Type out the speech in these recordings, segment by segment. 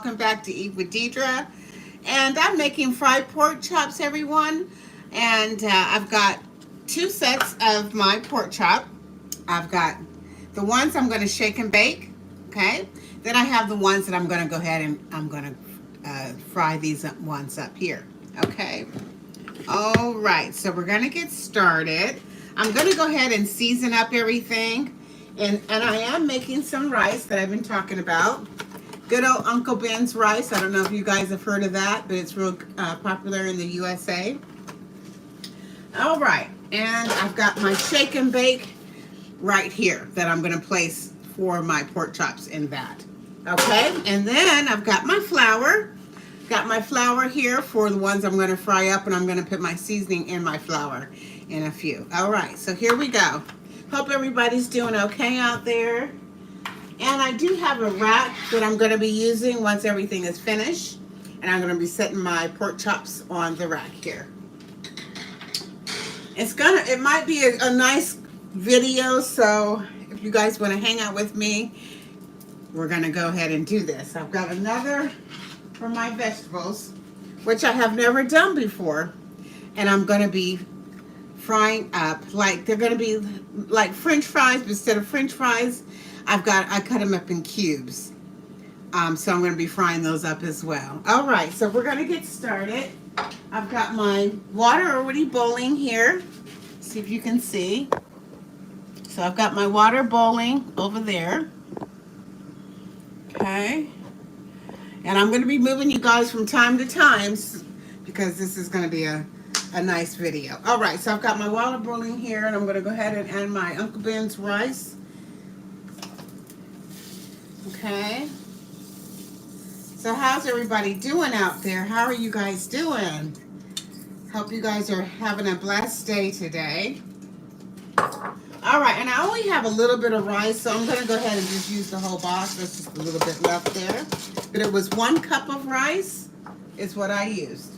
welcome back to Eat with Deidra. And I'm making fried pork chops, everyone. And I've got two sets of my pork chop. I've got the ones I'm going to shake and bake, okay? Then I have the ones that I'm going to go ahead and I'm going to fry these ones up here, okay? All right, so we're going to get started. I'm going to go ahead and season up everything. And I am making some rice that I've been talking about. Good old Uncle Ben's rice. I don't know if you guys have heard of that, but it's real popular in the USA. All right, and I've got my shake and bake right here that I'm going to place for my pork chops in that. Okay, and then I've got my flour. Got my flour here for the ones I'm going to fry up, and I'm going to put my seasoning in my flour in a few. All right, so here we go. Hope everybody's doing okay out there. And I do have a rack that I'm going to be using once everything is finished. And I'm going to be setting my pork chops on the rack here. It might be a nice video, so if you guys want to hang out with me, we're going to go ahead and do this. I've got another for my vegetables, which I have never done before. And I'm going to be frying up, like they're going to be like French fries, but instead of French fries, I cut them up in cubes. So I'm going to be frying those up as well. All right, so we're going to get started. I've got my water already boiling here. See if you can see. So I've got my water boiling over there. Okay. And I'm going to be moving you guys from time to time because this is going to be a nice video. All right, so I've got my water boiling here, and I'm going to go ahead and add my Uncle Ben's rice. Okay. So how's everybody doing out there? How are you guys doing? Hope you guys are having a blessed day today. All right, and I only have a little bit of rice, so I'm going to go ahead and just use the whole box. There's just a little bit left there. But it was 1 cup of rice is what I used.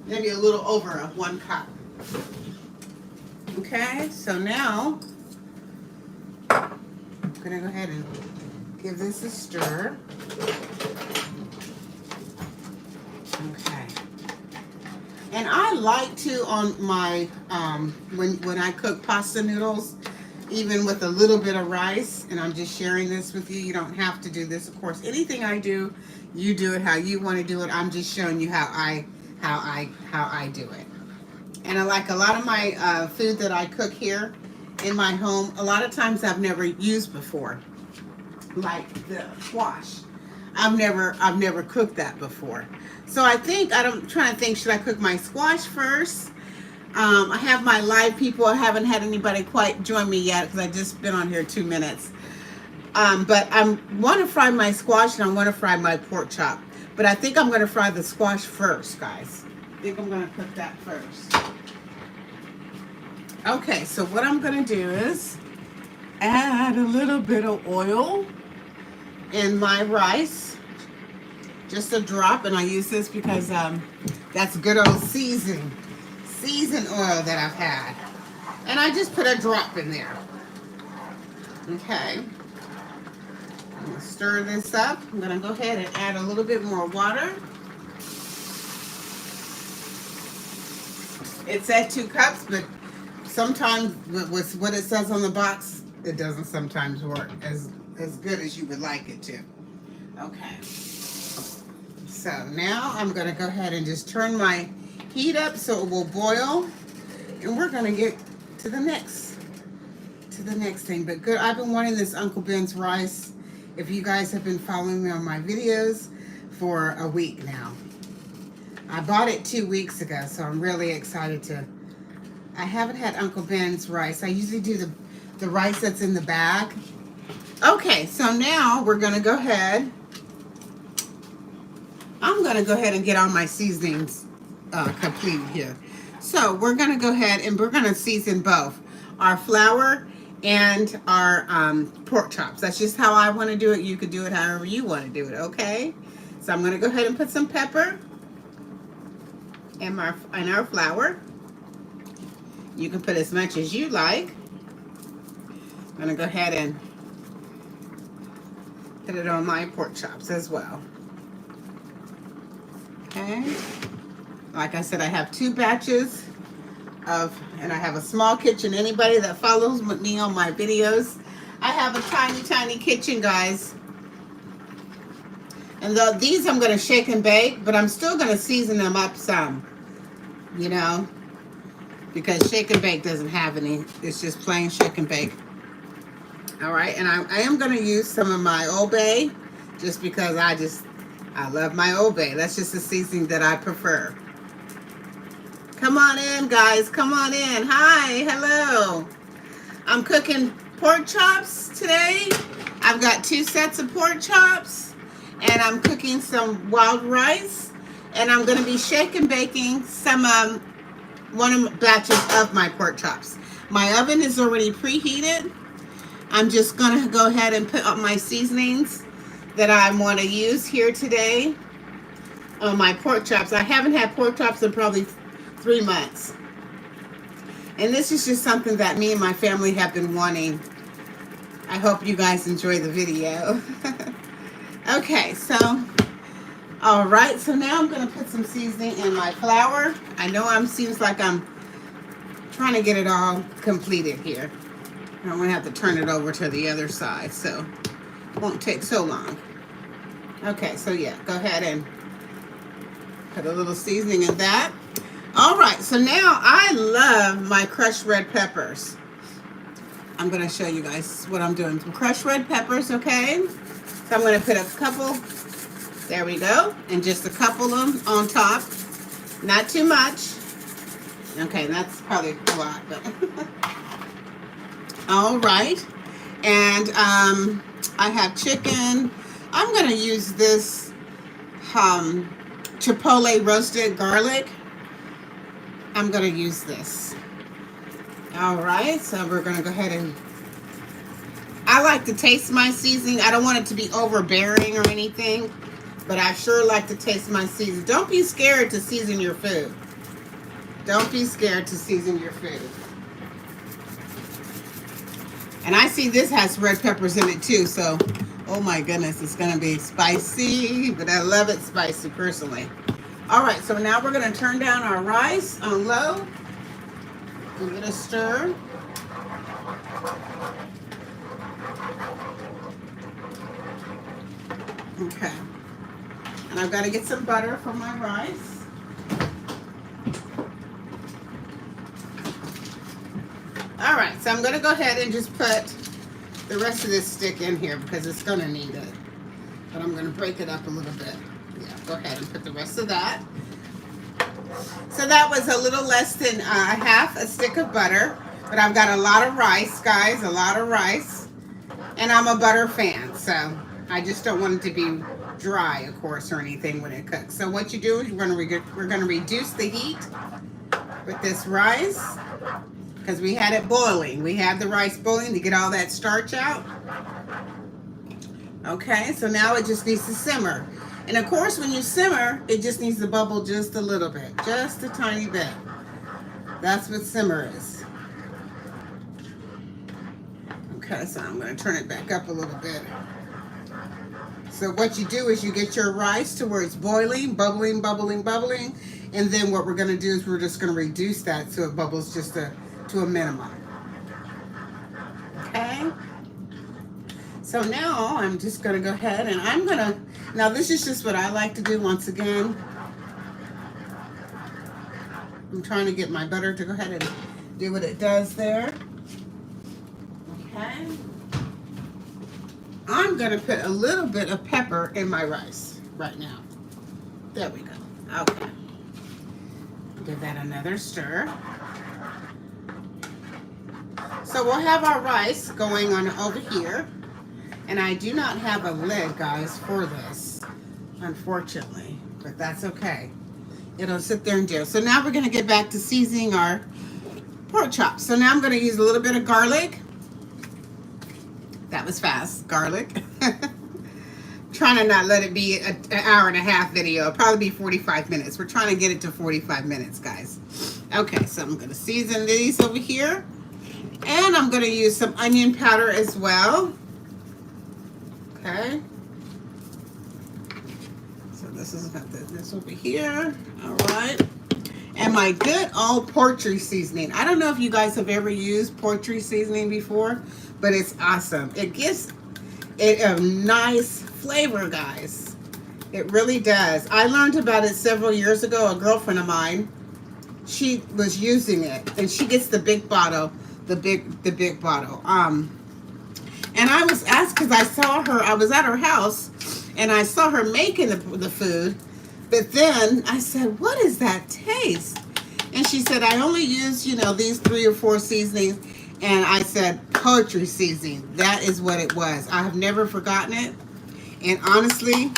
Maybe a little over 1 cup. Okay, so now I'm going to go ahead and give this a stir. Okay. And I like to, on my, when I cook pasta noodles, even with a little bit of rice, and I'm just sharing this with you. You don't have to do this, of course. Anything I do, you do it how you want to do it. I'm just showing you how I do it. And I like a lot of my food that I cook here in my home. A lot of times I've never used before, like the squash. I've never cooked that before. So I'm trying to think, should I cook my squash first? I have my live people. I haven't had anybody quite join me yet because I've just been on here 2 minutes. But I want to fry my squash and I want to fry my pork chop. But I think I'm going to fry the squash first, guys. I think I'm going to cook that first. Okay, so what I'm going to do is add a little bit of oil in my rice. Just a drop, and I use this because that's good old seasoned oil that I've had. And I just put a drop in there. Okay. I'm going to stir this up. I'm going to go ahead and add a little bit more water. It said 2 cups, but sometimes with what it says on the box, it doesn't sometimes work as good as you would like it to. Okay. So now I'm going to go ahead and just turn my heat up so it will boil. And we're going to get to the next thing. But good, I've been wanting this Uncle Ben's rice. If you guys have been following me on my videos for a week now. I bought it 2 weeks ago, so I'm really excited to. I haven't had Uncle Ben's rice. I usually do the rice that's in the bag. Okay, so now we're going to go ahead. I'm going to go ahead and get all my seasonings completed here. So we're going to go ahead and we're going to season both our flour and our pork chops. That's just how I want to do it. You could do it however you want to do it, okay? So I'm going to go ahead and put some pepper in our flour. You can put as much as you like. I'm going to go ahead and put it on my pork chops as well. Okay. Like I said, I have 2 batches and I have a small kitchen. Anybody that follows me on my videos, I have a tiny, tiny kitchen, guys. And these I'm going to shake and bake, but I'm still going to season them up some, you know, because shake and bake doesn't have any. It's just plain shake and bake. All right, and I am going to use some of my Old Bay, just because I love my Old Bay. That's just the seasoning that I prefer. Come on in, guys. Come on in. Hi. Hello. I'm cooking pork chops today. I've got 2 sets of pork chops, and I'm cooking some wild rice, and I'm going to be shake and baking some one of the batches of my pork chops. My oven is already preheated. I'm just going to go ahead and put up my seasonings that I want to use here today on my pork chops. I haven't had pork chops in probably 3 months. And this is just something that me and my family have been wanting. I hope you guys enjoy the video. Okay, so, all right, so now I'm going to put some seasoning in my flour. I know seems like I'm trying to get it all completed here. I'm going to have to turn it over to the other side, so it won't take so long. Okay, so yeah, go ahead and put a little seasoning in that. All right, so now I love my crushed red peppers. I'm going to show you guys what I'm doing. Some crushed red peppers, okay? So I'm going to put a couple, there we go, and just a couple of them on top. Not too much. Okay, that's probably a lot, but all right. And I have chicken. I'm going to use this chipotle roasted garlic. I'm going to use this. All right, so we're going to go ahead and, I like to taste my seasoning. I don't want it to be overbearing or anything, but I sure like to taste my seasoning. Don't be scared to season your food. Don't be scared to season your food. And I see this has red peppers in it too, so oh my goodness, it's going to be spicy, but I love it spicy personally. All right, so now we're going to turn down our rice on low. Give it a stir. Okay. And I've got to get some butter for my rice. All right, so I'm going to go ahead and just put the rest of this stick in here because it's going to need it. But I'm going to break it up a little bit. Yeah, go ahead and put the rest of that. So that was a little less than half a stick of butter. But I've got a lot of rice, guys, a lot of rice. And I'm a butter fan, so I just don't want it to be dry, of course, or anything when it cooks. So what you do is we're going to reduce the heat with this rice. Because we had it boiling. We had the rice boiling to get all that starch out. Okay, so now it just needs to simmer. And of course, when you simmer, it just needs to bubble just a little bit. Just a tiny bit. That's what simmer is. Okay, so I'm going to turn it back up a little bit. So what you do is you get your rice to where it's boiling, bubbling, bubbling, bubbling. And then what we're going to do is we're just going to reduce that so it bubbles just to a minimum. Okay. So now I'm just going to go ahead and I'm going to, now this is just what I like to do once again. I'm trying to get my butter to go ahead and do what it does there. Okay. I'm going to put a little bit of pepper in my rice right now. There we go. Okay. Give that another stir. So we'll have our rice going on over here. And I do not have a lid, guys, for this, unfortunately. But that's okay. It'll sit there and do. So now we're going to get back to seasoning our pork chops. So now I'm going to use a little bit of garlic. That was fast. Garlic. Trying to not let it be an hour and a half video. It'll probably be 45 minutes. We're trying to get it to 45 minutes, guys. Okay, so I'm going to season these over here. And I'm going to use some onion powder as well. Okay. So this is got this over here. All right. And my good old poultry seasoning. I don't know if you guys have ever used poultry seasoning before, but it's awesome. It gives it a nice flavor, guys. It really does. I learned about it several years ago. A girlfriend of mine, she was using it, and she gets the big bottle, the big bottle. And I was asked because I saw her. I was at her house, and I saw her making the food. But then I said, "What is that taste?" And she said, "I only use, these 3 or 4 seasonings." And I said, "Poultry seasoning." That is what it was. I have never forgotten it. And honestly,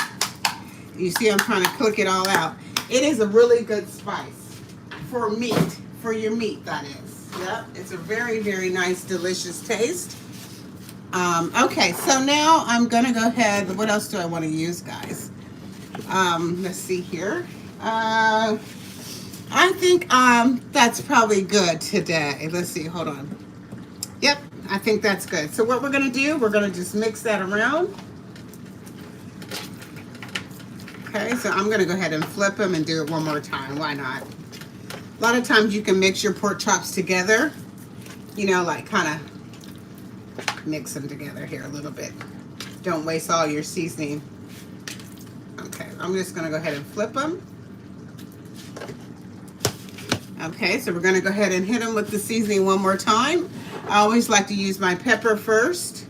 you see, I'm trying to cook it all out. It is a really good spice for meat, for your meat, that is. Yep, it's a very, very nice, delicious taste. Okay, so now I'm gonna go ahead. What else do I want to use, guys? Let's see here. I think that's probably good today. Let's see, hold on. Yep, I think that's good. So what we're gonna do, we're gonna just mix that around. Okay, so I'm gonna go ahead and flip them and do it one more time. Why not? A lot of times you can mix your pork chops together, like kind of mix them together here a little bit. Don't waste all your seasoning. Okay, I'm just gonna go ahead and flip them. Okay, so we're gonna go ahead and hit them with the seasoning one more time. I always like to use my pepper first.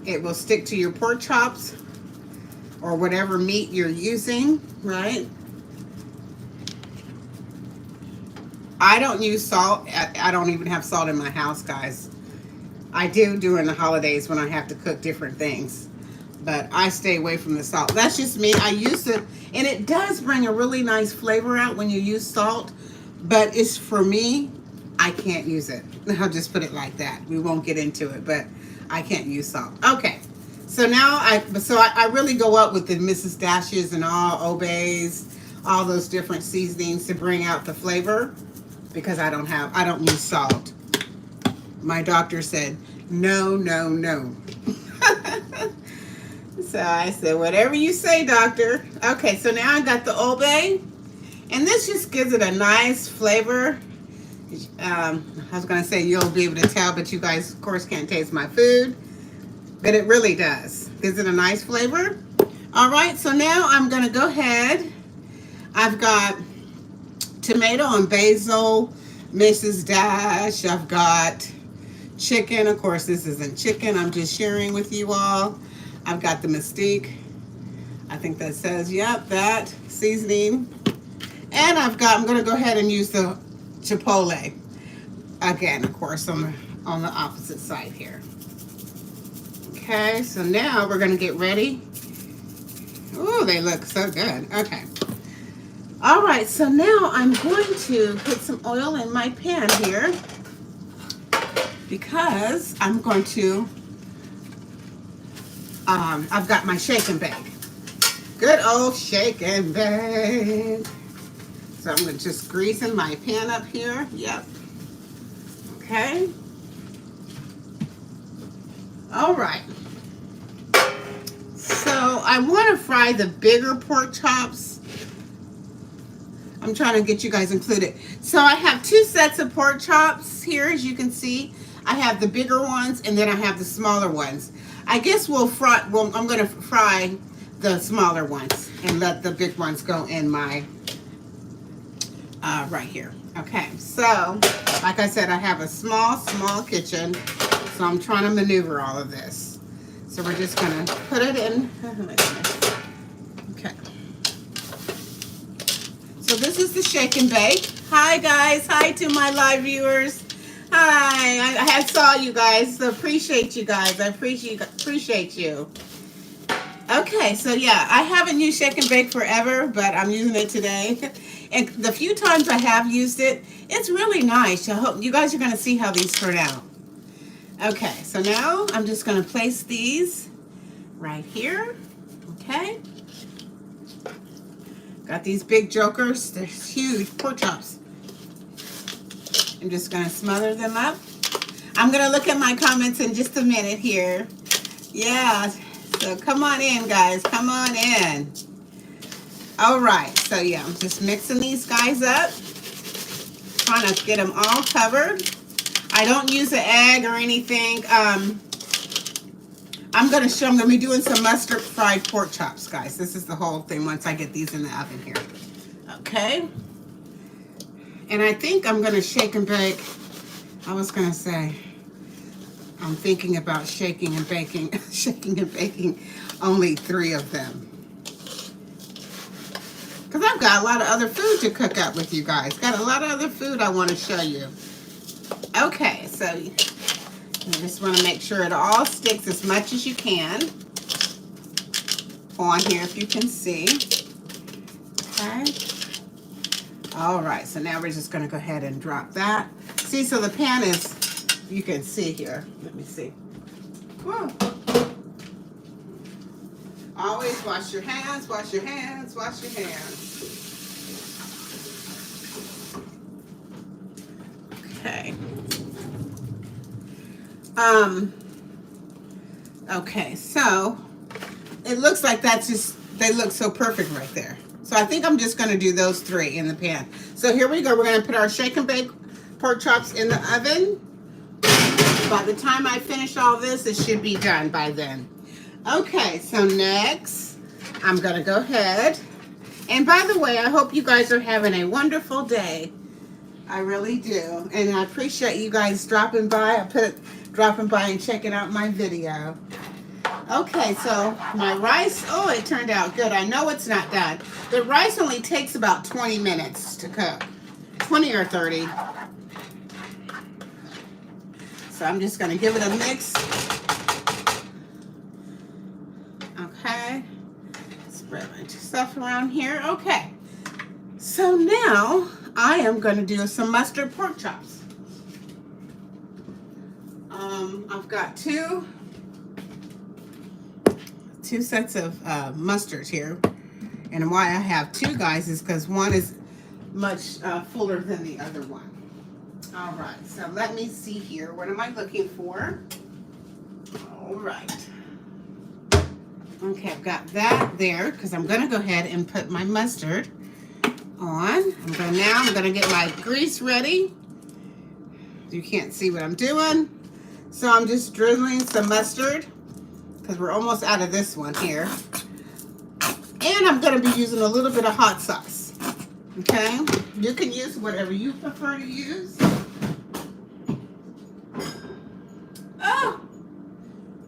It will stick to your pork chops or whatever meat you're using, right? I don't use salt. I don't even have salt in my house, guys. I do during the holidays when I have to cook different things. But I stay away from the salt. That's just me. I use it, and it does bring a really nice flavor out when you use salt. But it's for me, I can't use it. I'll just put it like that. We won't get into it, but I can't use salt. Okay. So now I really go up with the Mrs. Dashes and all Obeys, all those different seasonings to bring out the flavor. Because I don't use salt. My doctor said, no, no, no. So I said, whatever you say, doctor. Okay, so now I got the Old Bay. And this just gives it a nice flavor. I was going to say you'll be able to tell, but you guys, of course, can't taste my food. But it really does. Gives it a nice flavor. All right, so now I'm going to go ahead. I've got tomato and basil, Mrs. Dash. I've got chicken. Of course, this isn't chicken. I'm just sharing with you all. I've got the Mystique. I think that says, yep, that seasoning. And I'm going to go ahead and use the Chipotle. Again, of course, on the opposite side here. Okay, so now we're going to get ready. Ooh, they look so good. Okay. All right, so now I'm going to put some oil in my pan here because I'm going to, I've got my shake and bake. Good old shake and bake. So I'm going to just greasing my pan up here. Yep. Okay. All right. So I want to fry the bigger pork chops. I'm trying to get you guys included. So I have 2 sets of pork chops here, as you can see. I have the bigger ones, and then I have the smaller ones. I guess I'm going to fry the smaller ones and let the big ones go in my, right here. Okay, so, like I said, I have a small kitchen, so I'm trying to maneuver all of this. So we're just going to put it in. Okay. So this is the shake and bake. Hi guys, hi to my live viewers. Hi, I saw you guys, so appreciate you guys. I appreciate you. Okay, so yeah, I haven't used shake and bake forever, but I'm using it today. And the few times I have used it, it's really nice. I hope you guys are going to see how these turn out. Okay, so now I'm just going to place these right here. Okay. Got these big jokers. They're huge pork chops. I'm just going to smother them up. I'm going to look at my comments in just a minute here. Yeah, So come on in, guys. Come on in. All right. So yeah, I'm just mixing these guys up. Trying to get them all covered. I don't use an egg or anything. I'm going to be doing some mustard fried pork chops, guys. This is the whole thing once I get these in the oven here. Okay. And I think I'm going to shake and bake. I was going to say, I'm thinking about shaking and baking only 3 of them. Because I've got a lot of other food to cook up with you guys. Got a lot of other food I want to show you. Okay, so you just want to make sure it all sticks as much as you can on here, if you can see. Okay. All right, so now we're just going to go ahead and drop that. See, so the pan is, you can see here. Let me see. Whoa. Always wash your hands, wash your hands, wash your hands. Okay. Okay, so it looks like that's just, they look so perfect right there. So I think I'm just going to do those 3 in the pan. So here we go. We're going to put our shake and bake pork chops in the oven. By the time I finish all this, it should be done by then. Okay, so next, I'm going to go ahead. And by the way, I hope you guys are having a wonderful day. I really do. And I appreciate you guys dropping by. Dropping by and checking out my video. Okay, so my rice, oh, it turned out good. I know it's not done. The rice only takes about 20 minutes to cook. 20 or 30. So I'm just going to give it a mix. Okay. Spread my stuff around here. Okay. So now I am going to do some mustard pork chops. I've got two sets of mustards here. And why I have 2, guys, is because one is much fuller than the other one. All right, so let me see here. What am I looking for? All right. Okay, I've got that there because I'm going to go ahead and put my mustard on. I'm going to get my grease ready. You can't see what I'm doing. So I'm just drizzling some mustard because we're almost out of this one here. And I'm going to be using a little bit of hot sauce. Okay? You can use whatever you prefer to use. Oh!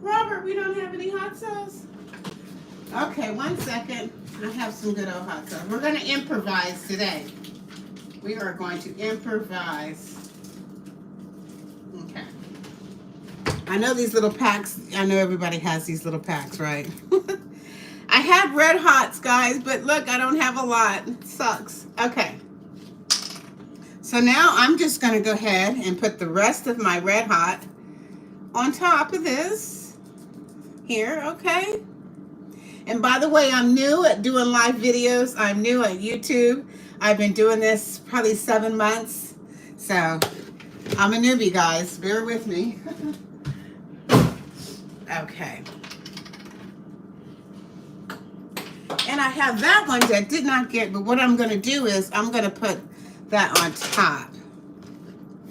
Robert, we don't have any hot sauce. Okay, 1 second. I have some good old hot sauce. We're going to improvise today. We are going to improvise. Okay. I know these little packs, I know everybody has these little packs, right? I had Red Hots, guys, but look, I don't have a lot. It sucks. Okay. So now I'm just going to go ahead and put the rest of my Red Hot on top of this here, okay? And by the way, I'm new at doing live videos. I'm new at YouTube. I've been doing this probably 7 months. So I'm a newbie, guys. Bear with me. Okay. And I have that one that did not get, but what I'm going to do is I'm going to put that on top.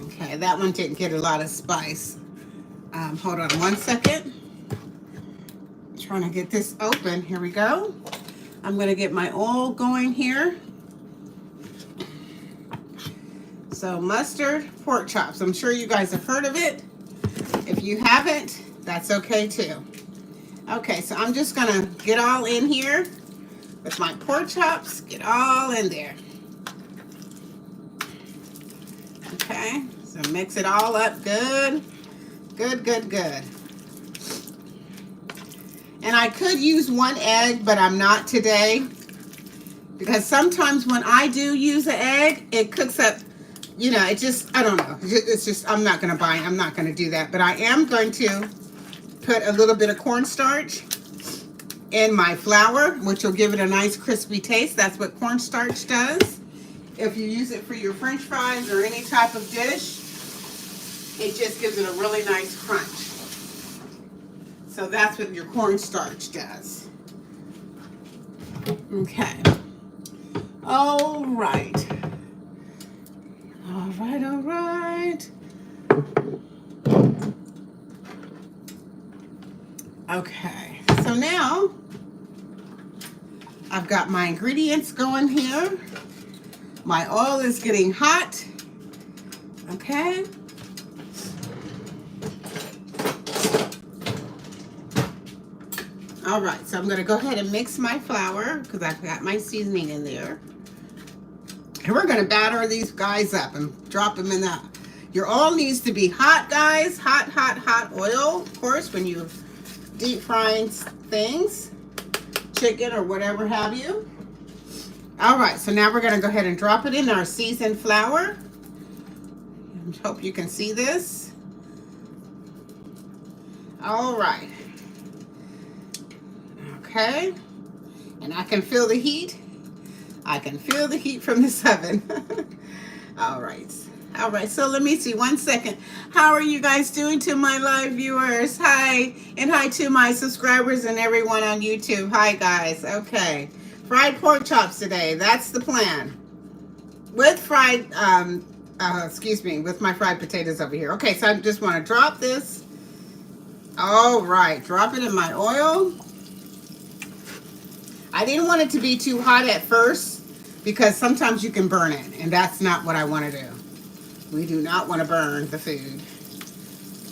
Okay, that one didn't get a lot of spice. Hold on 1 second. Trying to get this open. Here we go. I'm going to get my oil going here. So mustard pork chops. I'm sure you guys have heard of it. If you haven't, that's okay too. Okay, so I'm just going to get all in here with my pork chops. Get all in there. Okay, so mix it all up good. Good, good, good. And I could use 1 egg, but I'm not today. Because sometimes when I do use an egg, it cooks up, you know, it just, I don't know. It's just, I'm not going to do that. But I am going to put a little bit of cornstarch in my flour, which will give it a nice crispy taste. That's what cornstarch does. If you use it for your French fries or any type of dish, it just gives it a really nice crunch. So that's what your cornstarch does. Okay. All right. All right, all right. Okay, so now I've got my ingredients going here. My oil is getting hot. Okay. All right, so I'm going to go ahead and mix my flour because I've got my seasoning in there. And we're going to batter these guys up and drop them in the... Your oil needs to be hot, guys. Hot, hot, hot oil, of course, when you're deep frying things, chicken or whatever have you. All right, so now we're going to go ahead and drop it in our seasoned flour. I hope you can see this. All right. Okay. And I can feel the heat. I can feel the heat from this oven. All right. All right, so let me see, 1 second. How are you guys doing to my live viewers? Hi, and hi to my subscribers and everyone on YouTube. Hi, guys. Okay, fried pork chops today. That's the plan. With fried, with my fried potatoes over here. Okay, so I just want to drop this. All right, drop it in my oil. I didn't want it to be too hot at first because sometimes you can burn it, and that's not what I want to do. We do not want to burn the food.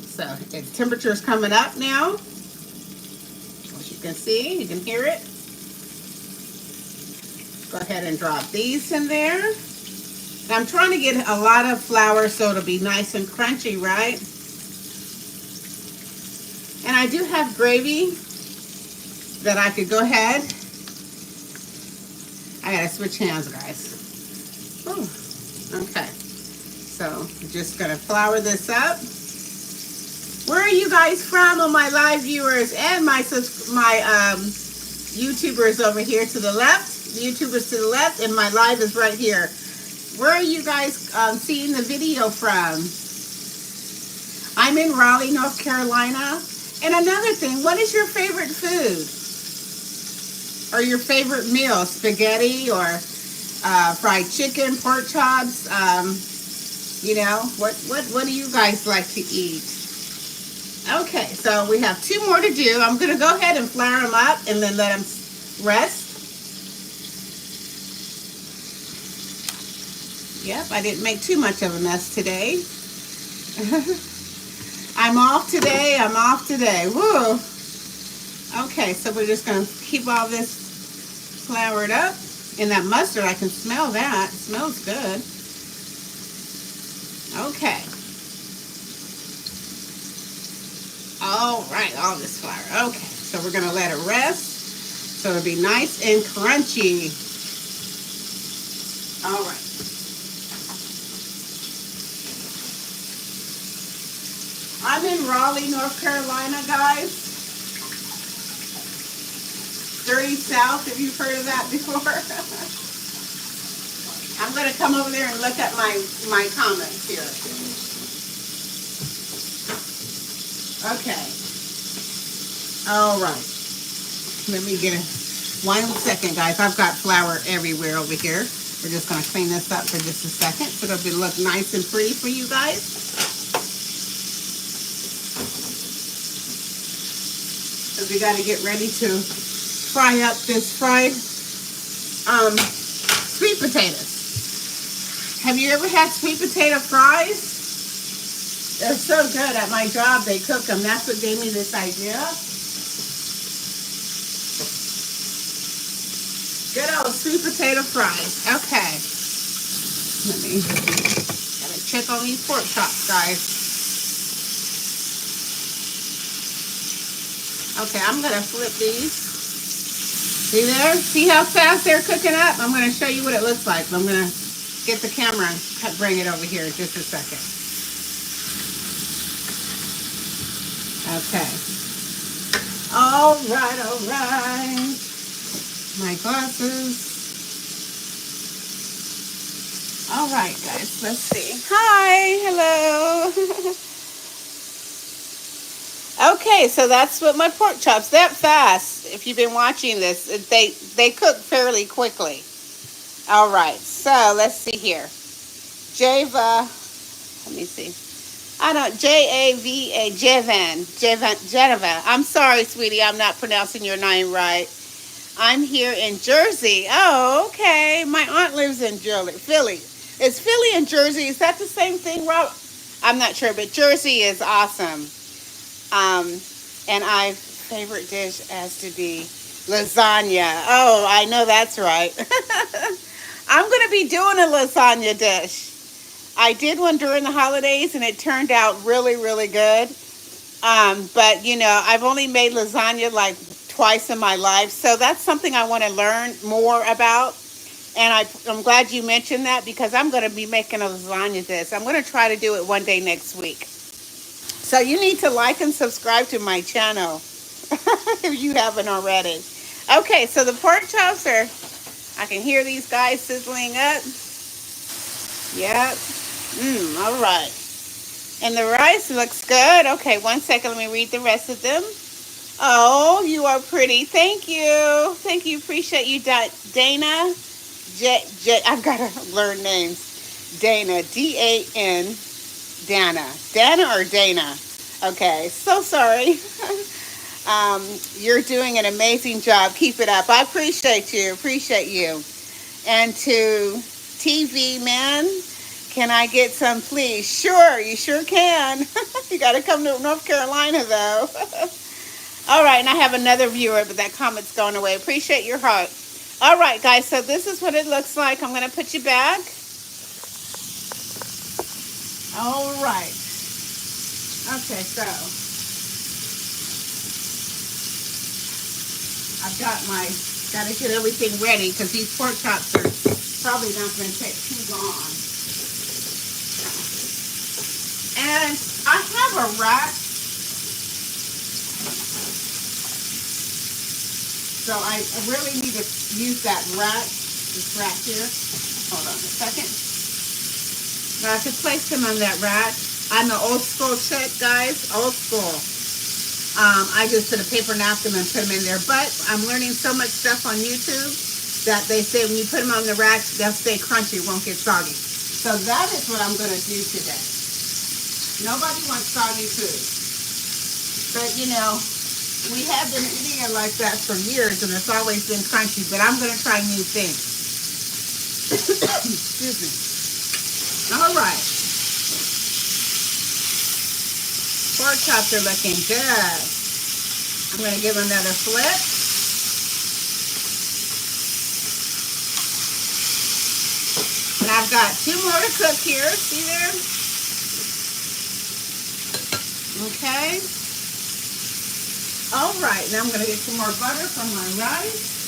So its temperature is coming up now. As you can see, you can hear it. Go ahead and drop these in there. Now I'm trying to get a lot of flour so it'll be nice and crunchy, right? And I do have gravy that I could go ahead. I gotta switch hands, guys. Oh, okay. So I'm just gonna flour this up. Where are you guys from, on my live viewers and my YouTubers over here to the left? The YouTubers to the left, and my live is right here. Where are you guys seeing the video from? I'm in Raleigh, North Carolina. And another thing, what is your favorite food? Or your favorite meal? Spaghetti or fried chicken, pork chops? You know, what do you guys like to eat? Okay, so we have 2 more to do. I'm going to go ahead and flour them up and then let them rest. Yep, I didn't make too much of a mess today. I'm off today. I'm off today. Woo! Okay, so we're just going to keep all this floured up. And that mustard, I can smell that. It smells good. Okay. All right, all this flour. Okay, so we're going to let it rest so it'll be nice and crunchy. All right. I'm in Raleigh, North Carolina, guys. Dirty South, if you've heard of that before. I'm going to come over there and look at my comments here. Okay. All right. Let me get 1 second, guys. I've got flour everywhere over here. We're just going to clean this up for just a second so it'll look nice and pretty for you guys. So we got to get ready to fry up this fried sweet potatoes. Have you ever had sweet potato fries? They're so good. At my job, they cook them. That's what gave me this idea. Good old sweet potato fries. Okay. Let me gotta check on these pork chops, guys. Okay, I'm gonna flip these. See there? See how fast they're cooking up? I'm gonna show you what it looks like. I'm gonna get the camera and bring it over here in just a second. Okay. All right, all right. My glasses. All right, guys, let's see. Hi, hello. Okay, so that's what my pork chops, that fast. If you've been watching this, they cook fairly quickly. All right, so let's see here. Java, let me see. I don't, Java, Jeva. I'm sorry, sweetie, I'm not pronouncing your name right. I'm here in Jersey. Oh, okay. My aunt lives in Philly. Is Philly and Jersey, is that the same thing, Rob? I'm not sure, but Jersey is awesome. Um, and I favorite dish has to be lasagna. Oh, I know that's right. I'm going to be doing a lasagna dish. I did one during the holidays and it turned out really, really good. But I've only made lasagna like twice in my life, so that's something I want to learn more about. And I'm glad you mentioned that because I'm going to be making a lasagna dish. I'm going to try to do it one day next week. So you need to like and subscribe to my channel if you haven't already. Okay, so the pork chops are, I can hear these guys sizzling up. Yep. All right. And the rice looks good. Okay, one second. Let me read the rest of them. Oh, you are pretty. Thank you. Thank you. Appreciate you, Dana. I've got to learn names. Dana, Dan. Dana or Dana? Okay, so sorry. You're doing an amazing job. Keep it up. I appreciate you. Appreciate you. And to TV man, can I get some, please? Sure, you sure can. You got to come to North Carolina, though. All right, and I have another viewer, but that comment's going away. Appreciate your heart. All right, guys, so this is what it looks like. I'm going to put you back. All right. Okay, so got to get everything ready because these pork chops are probably not going to take too long. And I have a rack, so I really need to use that rack, this rack here. Hold on a second. Now I have to place them on that rack. I'm an old school chick, guys, old school. I just put a paper napkin and put them in there, but I'm learning so much stuff on YouTube that they say when you put them on the rack, they'll stay crunchy, won't get soggy. So that is what I'm going to do today. Nobody wants soggy food. But, we have been eating it like that for years, and it's always been crunchy, but I'm going to try new things. Excuse me. All right. Pork chops are looking good. I'm going to give them another flip. And I've got 2 more to cook here. See there? Okay. All right. Now I'm going to get some more butter from my rice.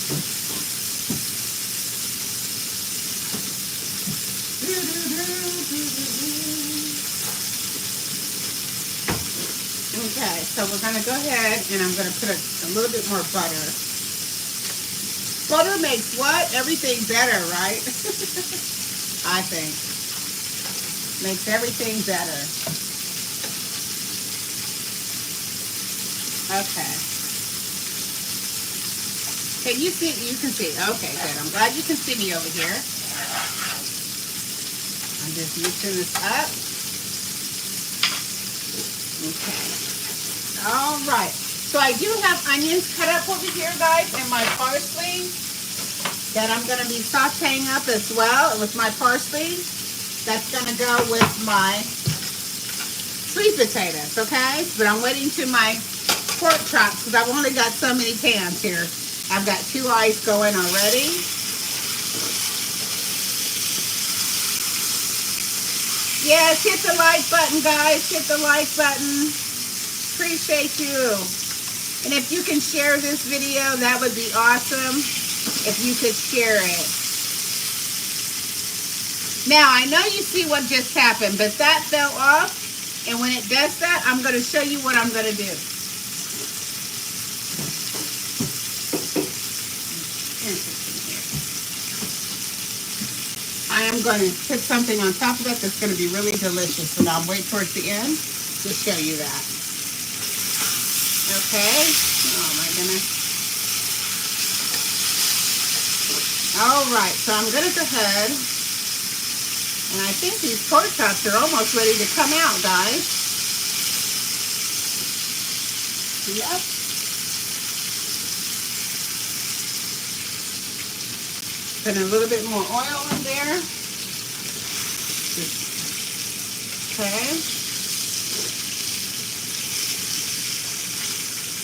Okay, so we're going to go ahead and I'm going to put a little bit more butter. Butter makes what? Everything better, right? I think. Makes everything better. Okay. Can you see? You can see. Okay, good. I'm glad you can see me over here. I'm just mixing this up. Okay. All right. So I do have onions cut up over here, guys, and my parsley that I'm going to be sauteing up as well with my parsley. That's going to go with my sweet potatoes, okay? But I'm waiting to my pork chops because I've only got so many pans here. I've got 2 eyes going already. Yes, hit the like button, guys. Hit the like button. Appreciate you. And if you can share this video, that would be awesome. If you could share it. Now, I know you see what just happened, but that fell off. And when it does that, I'm going to show you what I'm going to do. I am going to put something on top of it that's going to be really delicious, and I'll wait towards the end to show you that. Okay. Oh my goodness. All right, so I'm gonna go ahead, and I think these pork chops are almost ready to come out, guys. Yep. Put a little bit more oil in there. Okay.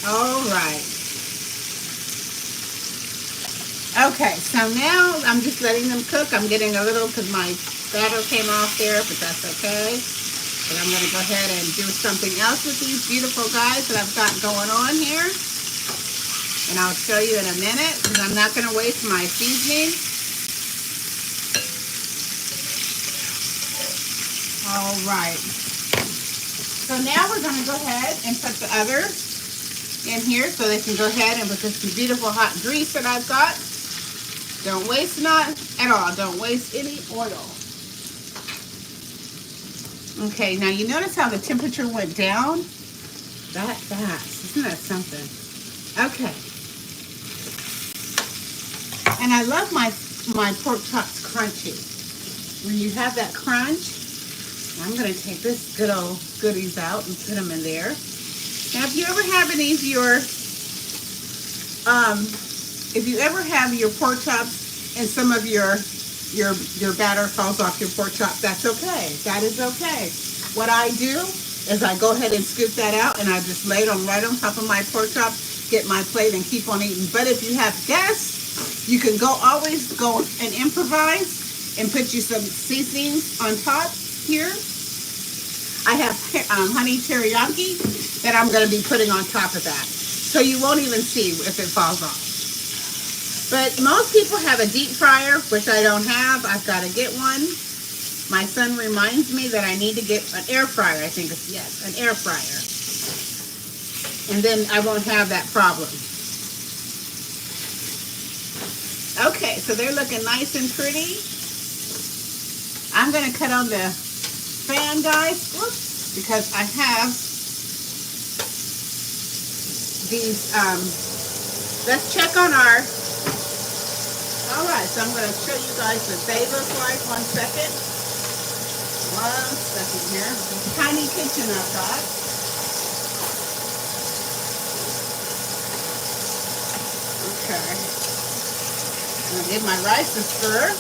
All right. Okay, so now I'm just letting them cook. I'm getting a little, because my batter came off there, but that's okay. But I'm going to go ahead and do something else with these beautiful guys that I've got going on here. And I'll show you in a minute, because I'm not going to waste my seasoning. All right. So now we're going to go ahead and put the others in here so they can go ahead and put this beautiful hot grease that I've got. Don't waste not at all. Don't waste any oil. Okay, now you notice how the temperature went down? That fast. Isn't that something? Okay. And I love my pork chops crunchy. When you have that crunch, I'm going to take this good old goodies out and put them in there. Now, if you ever have any of your pork chops and some of your batter falls off your pork chop, that's okay. That is okay. What I do is I go ahead and scoop that out, and I just lay it right on top of my pork chop, get my plate, and keep on eating. But if you have guests, you can always go and improvise and put you some seasonings on top here. I have honey teriyaki that I'm going to be putting on top of that. So you won't even see if it falls off. But most people have a deep fryer, which I don't have. I've got to get one. My son reminds me that I need to get an air fryer. I think it's, yes, an air fryer. And then I won't have that problem. Okay, so they're looking nice and pretty. I'm going to cut on the fan, guys. Whoops, because I have these, let's check on our, all right, so I'm going to show you guys what they look like. 1 second. 1 second here. This tiny kitchen I've got. Okay. I'm going to give my rice a stir.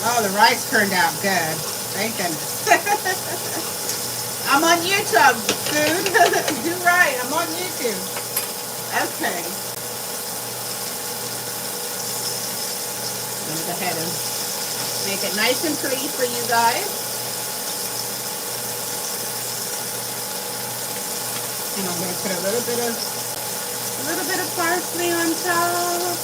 Oh, the rice turned out good. Thank goodness. I'm on YouTube, dude. Do right. I'm on YouTube. Okay. I'm going to go ahead and make it nice and pretty for you guys. And I'm going to put a little bit of parsley on top.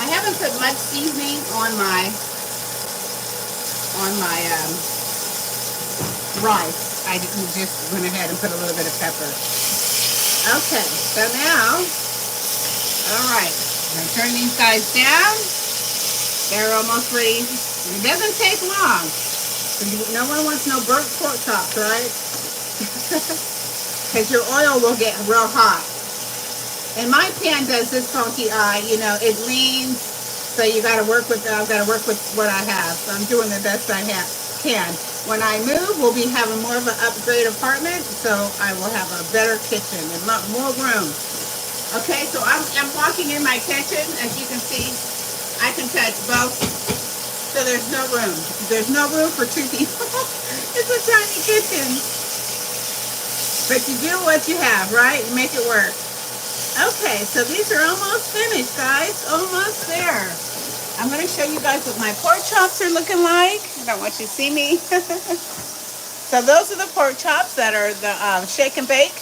I haven't put much seasoning on my rice. I just went ahead and put a little bit of pepper. Okay, so now, all right, I'm going to turn these guys down. They're almost ready. It doesn't take long. No one wants no burnt pork chops, right? Because your oil will get real hot. And my pan does this funky eye, you know, it leans, so you got to work with, I've got to work with what I have. So I'm doing the best I can. When I move, we'll be having more of an upgrade apartment, so I will have a better kitchen and more room. Okay, so I'm walking in my kitchen. As you can see, I can touch both, so there's no room. There's no room for 2 people. It's a tiny kitchen. But you do what you have, right? You make it work. Okay, so these are almost finished, guys. Almost there. I'm going to show you guys what my pork chops are looking like. I don't want you to see me. So those are the pork chops that are the shake and bake.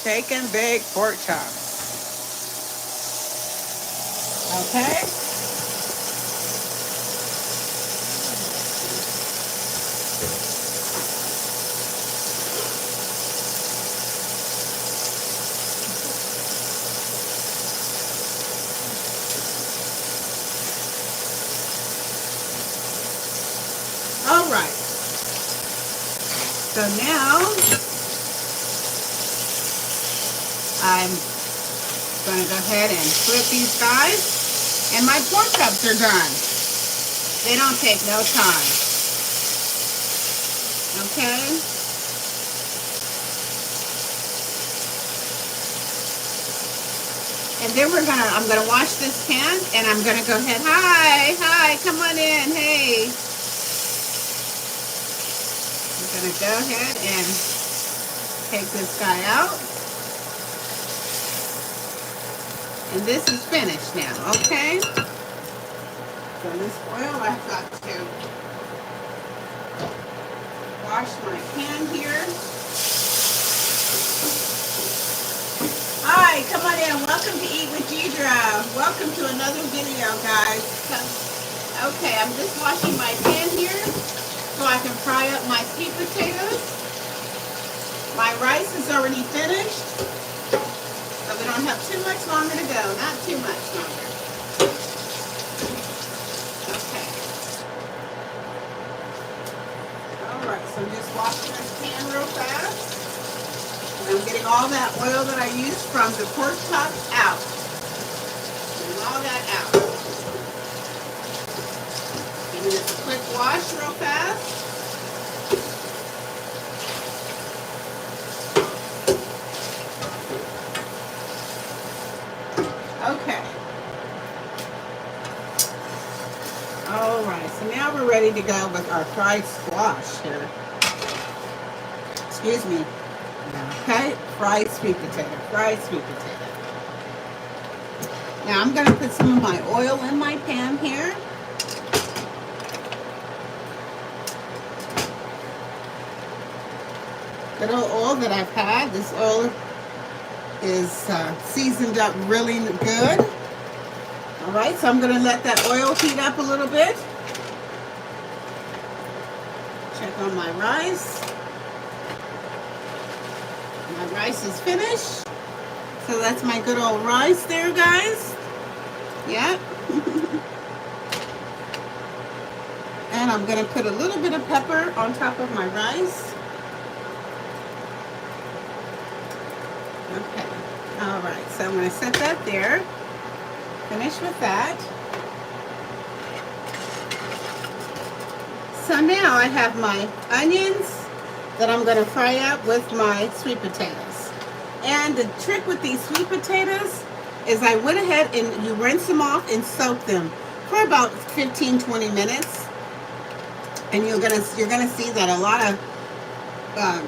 Shake and bake pork chops. Okay. So now I'm going to go ahead and flip these guys. And my pork chops are done. They don't take no time. Okay? And then I'm gonna wash this pan, and I'm gonna go ahead. Hi, come on in, hey. I'm gonna go ahead and take this guy out. And this is finished now, okay? So this oil, I've got to wash my pan here. Hi, come on in. Welcome to Eat with Deidra. Welcome to another video, guys. Okay, I'm just washing my pan here so I can fry up my sweet potatoes. My rice is already finished, so we don't have too much longer to go. Not too much longer. Okay. All right, so I'm just washing this pan real fast. I'm getting all that oil that I used from the pork chops out. Getting all that out. Giving this a quick wash real fast. Okay. Alright, so now we're ready to go with our fried squash here. Excuse me. Okay, fried sweet potato, Now I'm going to put some of my oil in my pan here. Good old oil that I've had. This oil is seasoned up really good. All right, so I'm going to let that oil heat up a little bit. Check on my rice. My rice is finished. So that's my good old rice there, guys. Yep. And I'm going to put a little bit of pepper on top of my rice. Okay. All right. So I'm going to set that there. Finish with that. So now I have my onions that I'm going to fry up with my sweet potatoes. And the trick with these sweet potatoes is I went ahead and you rinse them off and soak them for about 15-20 minutes. And you're gonna see that a lot of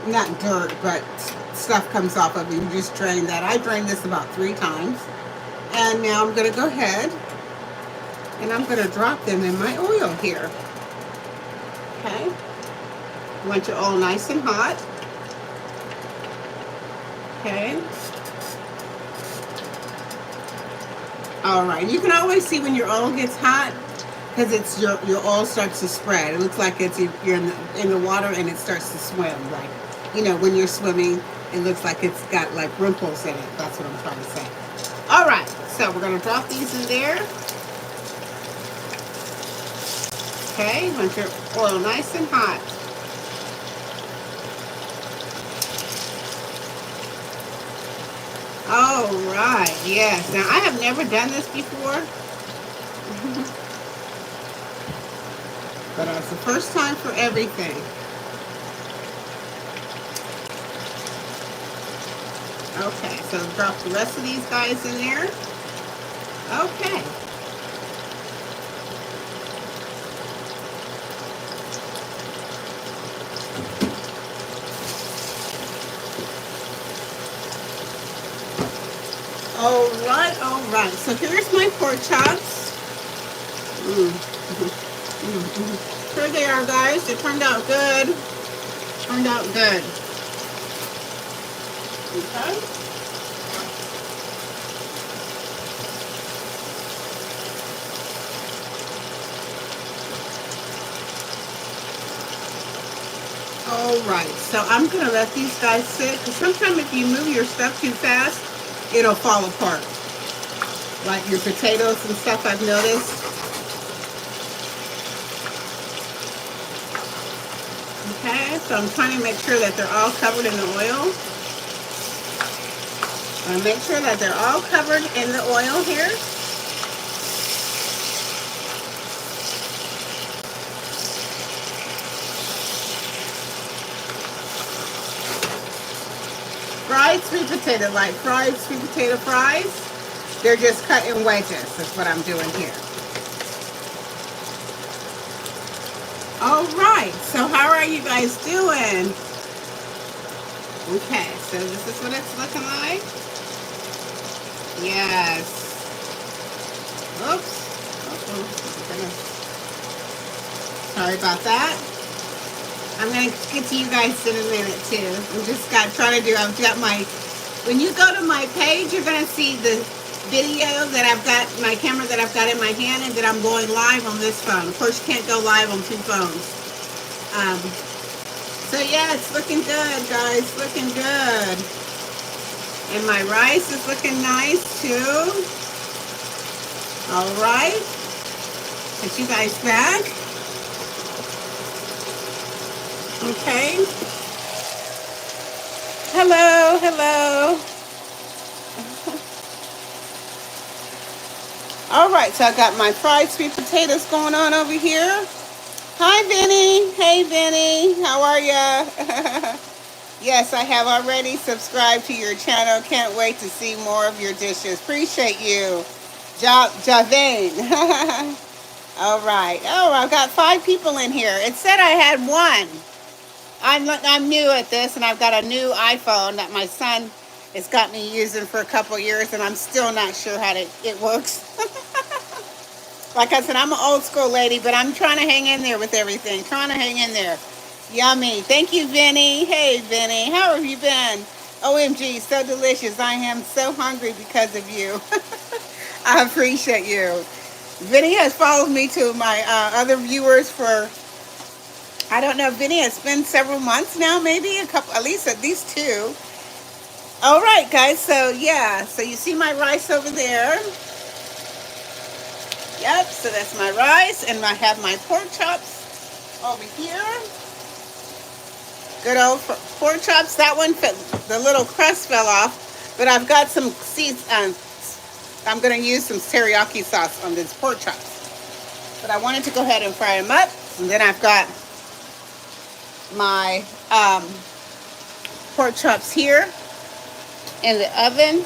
not dirt but stuff comes off of it. You just drain that. I drained this about 3 times. And now I'm going to go ahead and I'm going to drop them in my oil here. Okay. You want your oil nice and hot. Okay. All right. You can always see when your oil gets hot because it's your oil starts to spread. It looks like you're in the water and it starts to swim. Like, you know, when you're swimming, it looks like it's got like ripples in it. That's what I'm trying to say. All right. So we're going to drop these in there. Okay. You want your oil nice and hot. All right, yes. Now, I have never done this before. But it's the first time for everything. Okay, so drop the rest of these guys in there. Okay. All right. So here's my pork chops. Here they are, guys. They turned out good. Okay. All right. So I'm gonna let these guys sit because sometimes if you move your stuff too fast, it'll fall apart. Like your potatoes and stuff, I've noticed. Okay. So I'm trying to make sure that they're all covered in the oil. I make sure that they're all covered in the oil here. Fried sweet potato, like fried sweet potato fries. They're just cut in wedges. That's what I'm doing here. All right, so how are you guys doing? Okay, so this is what it's looking like. Yes. Oops. Sorry about that. I'm gonna get to you guys in a minute too. I'm just trying to do. I've got my. When you go to my page, you're gonna see the video that I've got, my camera that I've got in my hand, and that I'm going live on this phone. Of course, you can't go live on 2 phones. So yeah, it's looking good, guys. Looking good. And my rice is looking nice too. All right. Put you guys back. Okay. Hello, hello. All right, so I got my fried sweet potatoes going on over here. Hi, Vinny. Hey, Vinny. How are ya? Yes, I have already subscribed to your channel. Can't wait to see more of your dishes. Appreciate you. Javane. All right. Oh, I've got 5 people in here. It said I had 1. I'm new at this, and I've got a new iPhone that my son has got me using for a couple years, and I'm still not sure how it works. Like I said, I'm an old school lady, but I'm trying to hang in there with everything. Trying to hang in there. Yummy. Thank you, Vinny. Hey, Vinny. How have you been? OMG, so delicious. I am so hungry because of you. I appreciate you. Vinny has followed me to my other viewers for, I don't know, Vinny, it's been several months now, maybe a couple, at least 2. All right, guys. So yeah, so you see my rice over there. Yep. So that's my rice, and I have my pork chops over here. Good old pork chops. That one, the little crust fell off, but I've got some seeds. I'm going to use some teriyaki sauce on these pork chops. But I wanted to go ahead and fry them up, and then I've got my pork chops here in the oven,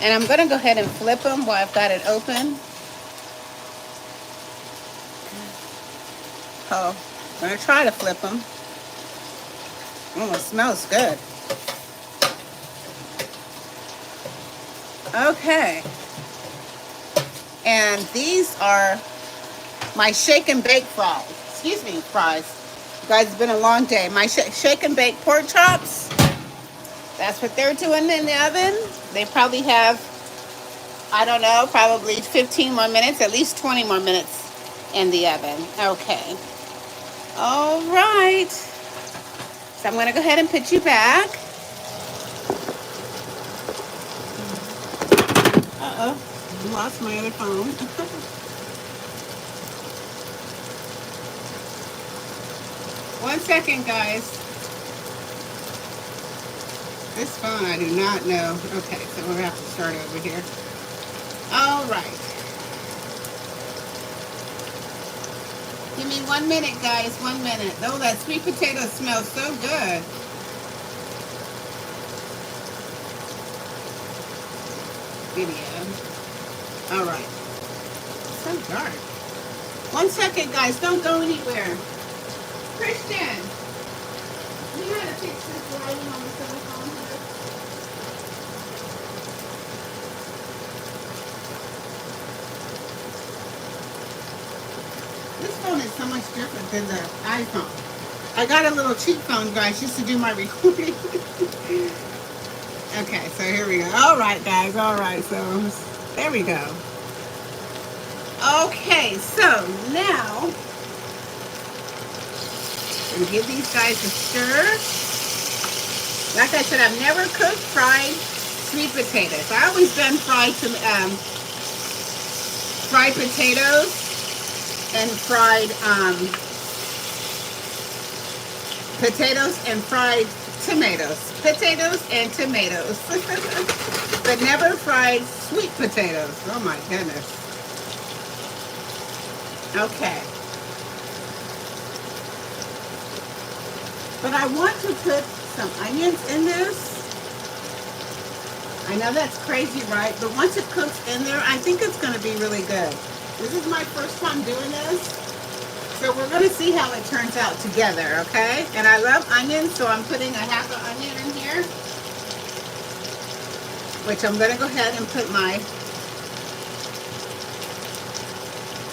and I'm going to go ahead and flip them while I've got it open. Oh, I'm going to try to flip them. Oh, it smells good. Okay. And these are my shake and bake fries. Excuse me, fries. You guys, it's been a long day. My shake and bake pork chops. That's what they're doing in the oven. They probably have, I don't know, probably 15 more minutes, at least 20 more minutes in the oven. Okay. All right. So I'm going to go ahead and put you back. Uh-oh. Lost my other phone. One second, guys. This phone, I do not know. Okay, so we'll have to start over here. All right. Give me 1 minute, guys. 1 minute. Oh, that sweet potato smells so good. Video. All right. It's so dark. 1 second, guys. Don't go anywhere. Christian, you know how to fix this lighting on the cell phone here? This phone is so much different than the iPhone. I got a little cheap phone, guys, just to do my recording. Okay, so here we go. All right, guys. All right, so there we go. Okay, so now I'm gonna give these guys a stir. Like I said, I've never cooked fried sweet potatoes. I always done fried potatoes and fried Potatoes and fried tomatoes. Potatoes and tomatoes. But never fried sweet potatoes. Oh my goodness. Okay. But I want to put some onions in this. I know that's crazy, right? But once it cooks in there, I think it's going to be really good. This is my first time doing this. So we're going to see how it turns out together, okay? And I love onions, so I'm putting a half an onion in here. Which I'm going to go ahead and put my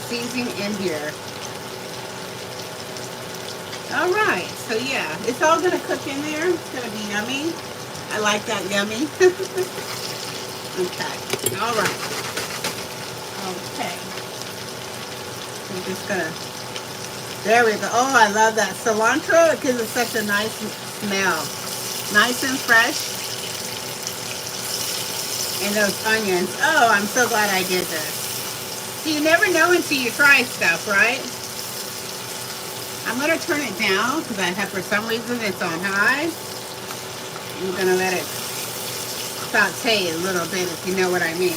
seasoning in here. All right, so yeah, it's all going to cook in there. It's going to be yummy. I like that yummy. Okay, all right. Okay. I'm just going to, there we go. Oh, I love that cilantro. It gives it such a nice smell. Nice and fresh. And those onions. Oh, I'm so glad I did this. So you never know until you try stuff, right? I'm going to turn it down because I have, for some reason, it's on high. I'm going to let it saute a little bit, if you know what I mean.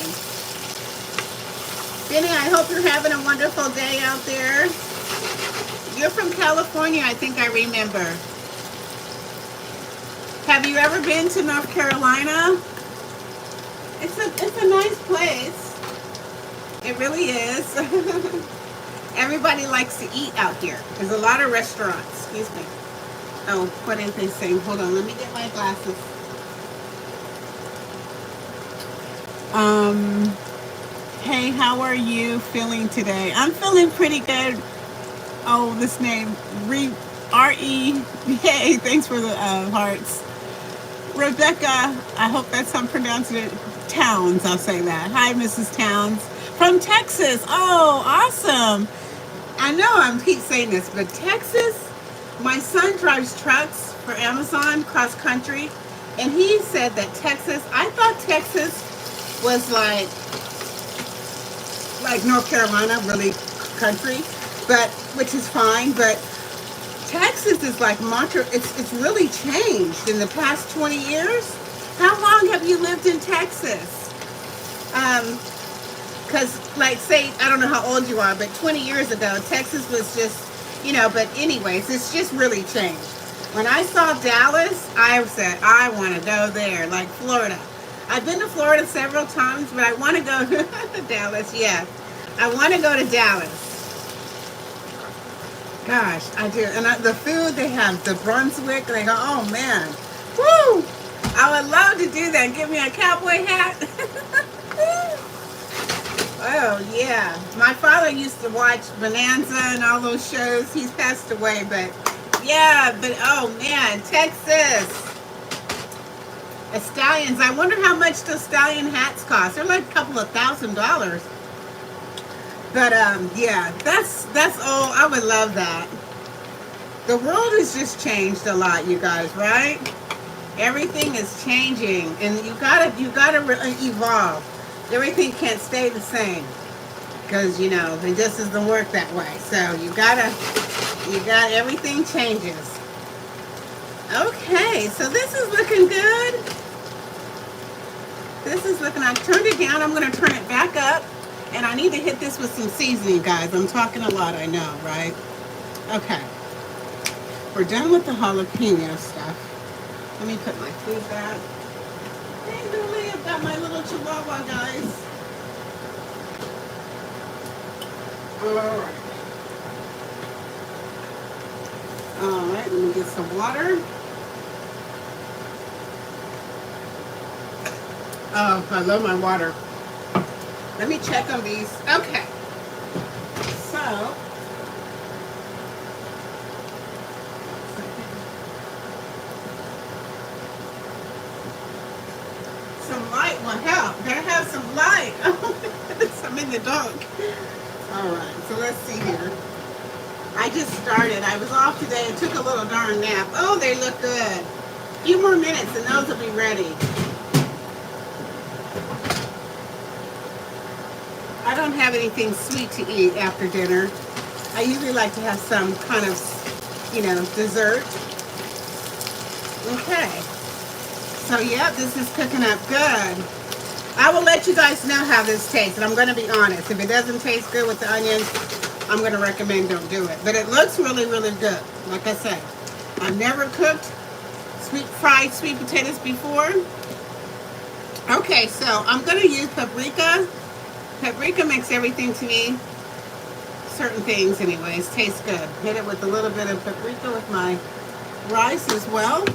Benny, I hope you're having a wonderful day out there. You're from California, I think I remember. Have you ever been to North Carolina? It's a nice place. It really is. Everybody likes to eat out here. There's a lot of restaurants. Excuse me. Oh, what is this thing? Hold on, let me get my glasses. Hey, how are you feeling today? I'm feeling pretty good. Oh, this name, R-E. Hey, thanks for the hearts. Rebecca, I hope that's how I'm pronouncing it. Towns, I'll say that. Hi, Mrs. Towns. From Texas. Oh, awesome. I know I keep saying this, but Texas, my son drives trucks for Amazon cross country, and he said that Texas, I thought Texas was like North Carolina, really country, but which is fine, but Texas is like Montreal. It's really changed in the past 20 years. How long have you lived in Texas? Because, like, say, I don't know how old you are, but 20 years ago, Texas was just, but anyways, it's just really changed. When I saw Dallas, I said, I want to go there, like Florida. I've been to Florida several times, but I want to go to Dallas, yeah. I want to go to Dallas. Gosh, I do. And the food they have, the Brunswick, they go, oh, man. Woo! I would love to do that. Give me a cowboy hat. Oh, yeah. My father used to watch Bonanza and all those shows. He's passed away, but yeah, but oh, man, Texas. Stallions. I wonder how much those stallion hats cost. They're like a couple of $1,000s. But, yeah, that's all. I would love that. The world has just changed a lot, you guys, right? Everything is changing, and you gotta evolve. Everything can't stay the same because it just doesn't work that way. So you got everything changes. Okay, so this is looking good. This is looking. I turned it down. I'm going to turn it back up, and I need to hit this with some seasoning, guys. I'm talking a lot, I know, right? Okay, we're done with the jalapeno stuff. Let me put my food back. Hey, Lily, I've got my little chihuahua, guys. All right, let me get some water. Oh, I love my water. Let me check on these. Okay. So, some light will help. Gotta have some light. I'm in the dark. All right, so let's see here. I just started. I was off today and took a little darn nap. Oh, they look good. A few more minutes and those will be ready. I don't have anything sweet to eat after dinner. I usually like to have some kind of, dessert. Okay. So yeah, this is cooking up good. I will let you guys know how this tastes, and I'm going to be honest. If it doesn't taste good with the onions, I'm going to recommend don't do it. But it looks really, really good. Like I said, I've never cooked fried sweet potatoes before. Okay, so I'm going to use paprika. Paprika makes everything to me, certain things anyways, taste good. Hit it with a little bit of paprika with my rice as well.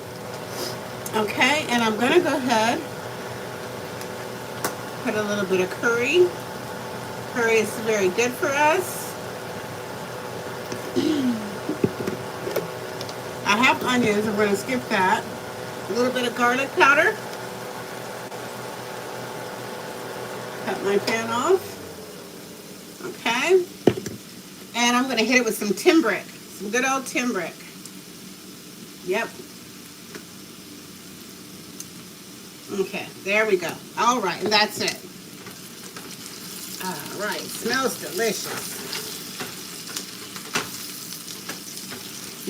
Okay, and I'm going to go ahead, put a little bit of curry. Curry is very good for us. I have onions, I'm going to skip that. A little bit of garlic powder. Cut my pan off. Okay. And I'm going to hit it with some turmeric. Some good old turmeric. Yep. Okay, there we go. All right, and that's it. All right, smells delicious.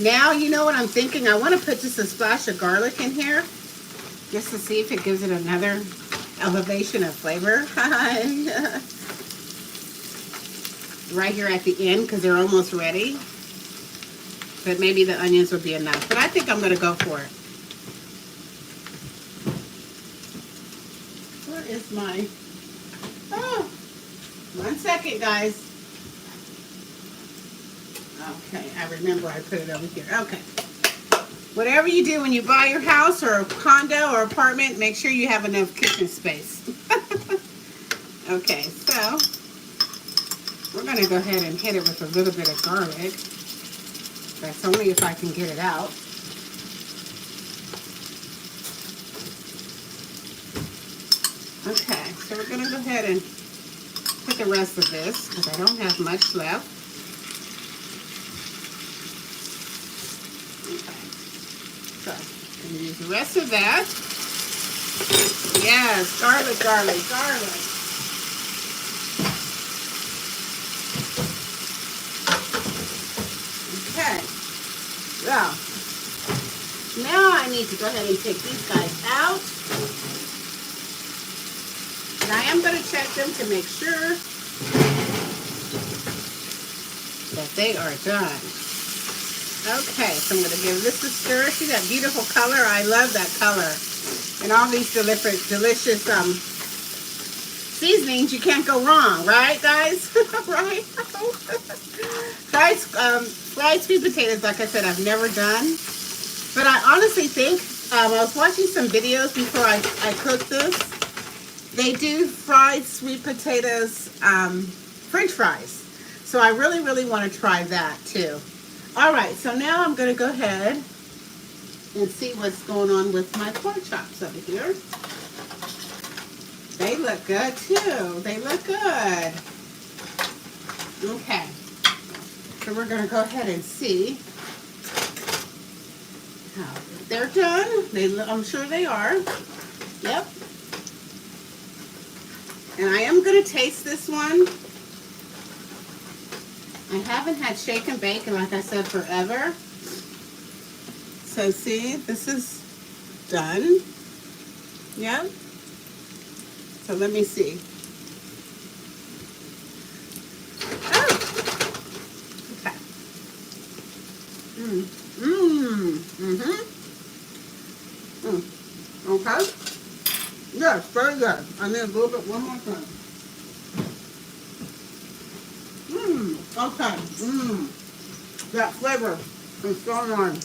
Now, you know what I'm thinking? I want to put just a splash of garlic in here, just to see if it gives it another elevation of flavor. Right here at the end, because they're almost ready. But maybe the onions would be enough. But I think I'm going to go for it. Where is my... Oh, 1 second, guys. Okay, I remember I put it over here. Okay. Whatever you do when you buy your house or a condo or apartment, make sure you have enough kitchen space. Okay, so we're going to go ahead and hit it with a little bit of garlic. That's only if I can get it out. Okay, so we're going to go ahead and put the rest of this, because I don't have much left. So, I'm going to use the rest of that. Yes, garlic, garlic, garlic. Okay. Well, now I need to go ahead and take these guys out. And I am going to check them to make sure that they are done. Okay, so I'm going to give this a stir. See that beautiful color? I love that color. And all these delicious seasonings, you can't go wrong, right, guys? Right? Fried sweet potatoes, like I said, I've never done. But I honestly think, I was watching some videos before I cooked this. They do fried sweet potatoes, French fries. So I really, really want to try that too. All right, so now I'm going to go ahead and see what's going on with my pork chops over here. They look good too. They look good. Okay, so we're going to go ahead and see how they're done. I'm sure they are. Yep. And I am going to taste this one. I haven't had shake and bake, like I said, forever. So see, this is done. Yeah. So let me see. Oh. Okay. Okay. Yes, very good. I need a little bit, one more time. Okay. That flavor is so nice.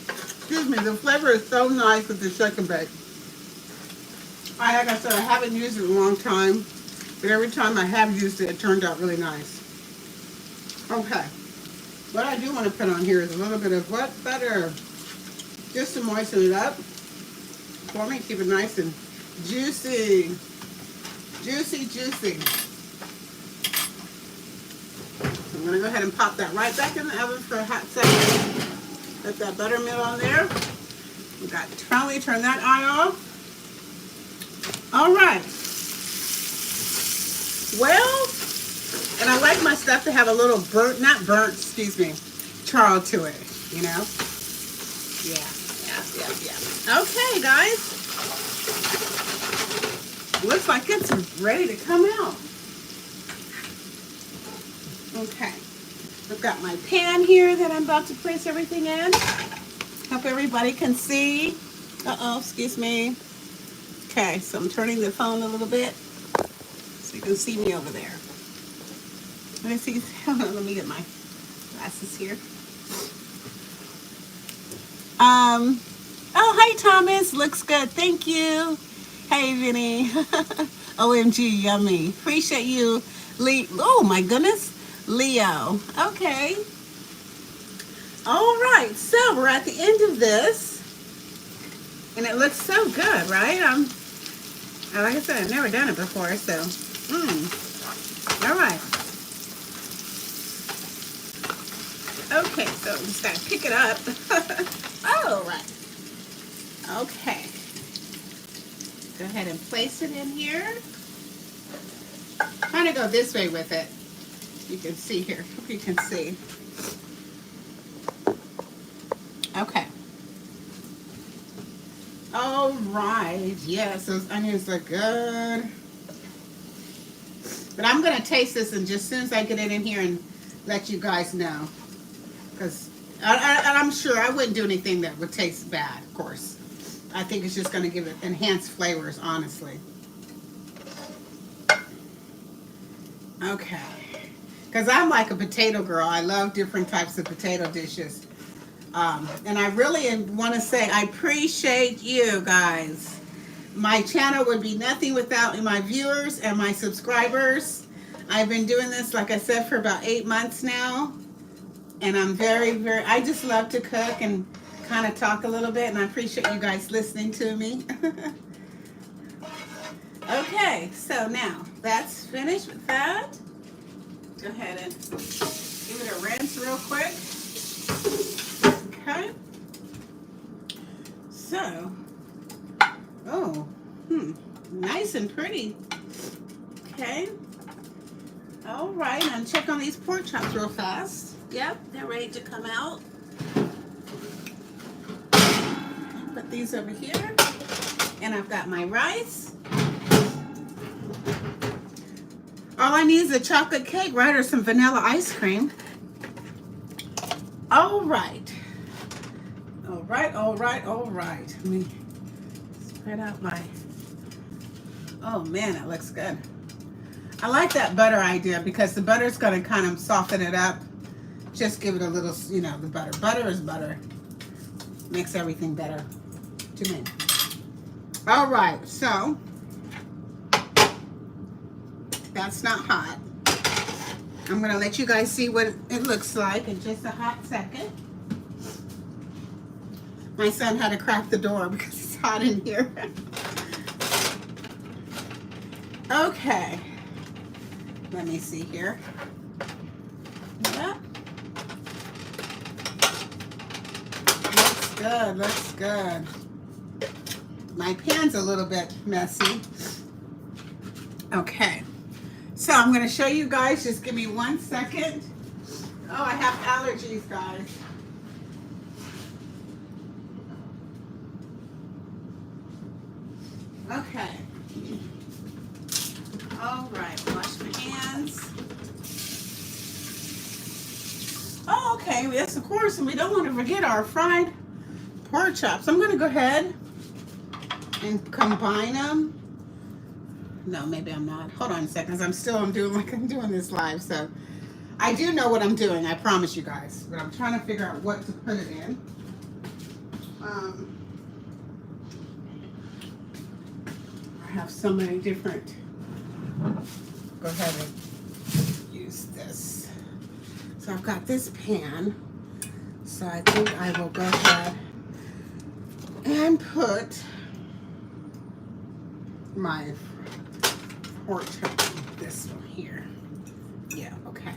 Excuse me, the flavor is so nice with the shake and bake. Like I said, I haven't used it in a long time, but every time I have used it, it turned out really nice. Okay. What I do want to put on here is a little bit of wet butter, just to moisten it up for me, keep it nice and juicy. Juicy, juicy. I'm going to go ahead and pop that right back in the oven for a hot second. Put that buttermilk on there. We got to finally turn that eye off. All right. Well, and I like my stuff to have a little excuse me, char to it, you know? Yeah. Yeah. Okay, guys. Looks like it's ready to come out. Okay. I've got my pan here that I'm about to place everything in. Hope everybody can see. Uh-oh, excuse me. Okay, so I'm turning the phone a little bit so you can see me over there. Let me see. Let me get my glasses here. Oh, hi, Thomas. Looks good. Thank you. Hey, Vinny. OMG, yummy. Appreciate you, Lee. Oh, my goodness. Leo. Okay. All right. So we're at the end of this. And it looks so good, right? Like I said, I've never done it before, so. All right. Okay, so just gotta pick it up. All right. Okay. Go ahead and place it in here. I'm trying to go this way with it. You can see here. Hope you can see. Okay. All right. Yes, those onions look good. But I'm gonna taste this, and just as soon as I get it in here and let you guys know, because I'm sure I wouldn't do anything that would taste bad. Of course, I think it's just gonna give it enhanced flavors, honestly. Okay. Because I'm like a potato girl. I love different types of potato dishes. And I really want to say I appreciate you guys. My channel would be nothing without my viewers and my subscribers. I've been doing this, like I said, for about 8 months now. And I'm I just love to cook and kind of talk a little bit. And I appreciate you guys listening to me. Okay, so now that's finished with that. Go ahead and give it a rinse real quick. Okay. So, nice and pretty. Okay. All right, and check on these pork chops real fast. Yep, they're ready to come out. Put these over here. And I've got my rice. All I need is a chocolate cake, right, or some vanilla ice cream. All right. All right, all right, all right. Let me spread out my... Oh, man, that looks good. I like that butter idea because the butter's going to kind of soften it up. Just give it a little, the butter. Butter is butter. Makes everything better to me. All right, so that's not hot. I'm going to let you guys see what it looks like in just a hot second. My son had to crack the door because it's hot in here. Okay. Let me see here. Yeah. Looks good, looks good. My pan's a little bit messy. Okay. So I'm going to show you guys. Just give me 1 second. Oh, I have allergies, guys. Okay. All right. Wash my hands. Oh, okay. Yes, of course. And we don't want to forget our fried pork chops. I'm going to go ahead and combine them. No, maybe I'm not. Hold on a second. I'm doing this live. So I do know what I'm doing. I promise you guys. But I'm trying to figure out what to put it in. I have so many different. Go ahead and use this. So I've got this pan. So I think I will go ahead and put my pork chop in this one here. Yeah, okay.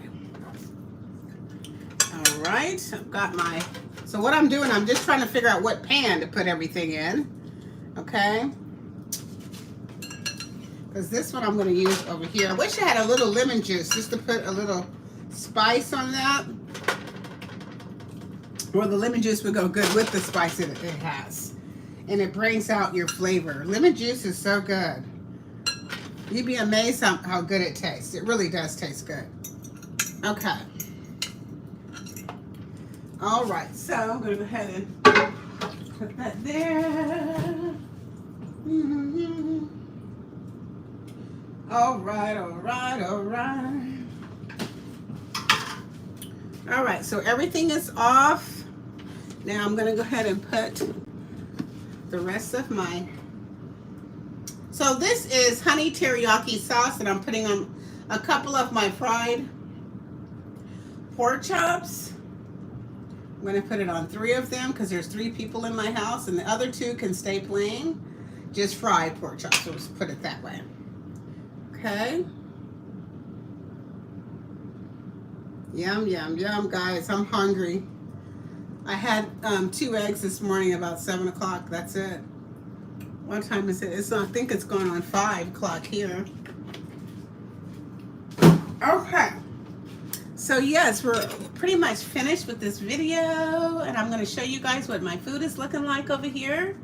All right, I've got my, so what I'm doing, I'm just trying to figure out what pan to put everything in, okay? Because this one I'm going to use over here. I wish I had a little lemon juice just to put a little spice on that. Or the lemon juice would go good with the spice that it has. and it brings out your flavor. Lemon juice is so good. You'd be amazed how good it tastes. It really does taste good. Okay. All right, so I'm going to go ahead and put that there. All right, all right, all right. All right, so everything is off. Now I'm going to go ahead and put the rest of my... So this is honey teriyaki sauce, and I'm putting on a couple of my fried pork chops. I'm going to put it on 3 of them because there's 3 people in my house, and the other 2 can stay plain. Just fried pork chops, so let's put it that way. Okay. Yum, yum, yum, guys. I'm hungry. I had 2 eggs this morning about 7 o'clock. That's it. What time is it? I think it's going on 5 o'clock here. Okay. So yes, we're pretty much finished with this video, and I'm going to show you guys what my food is looking like over here.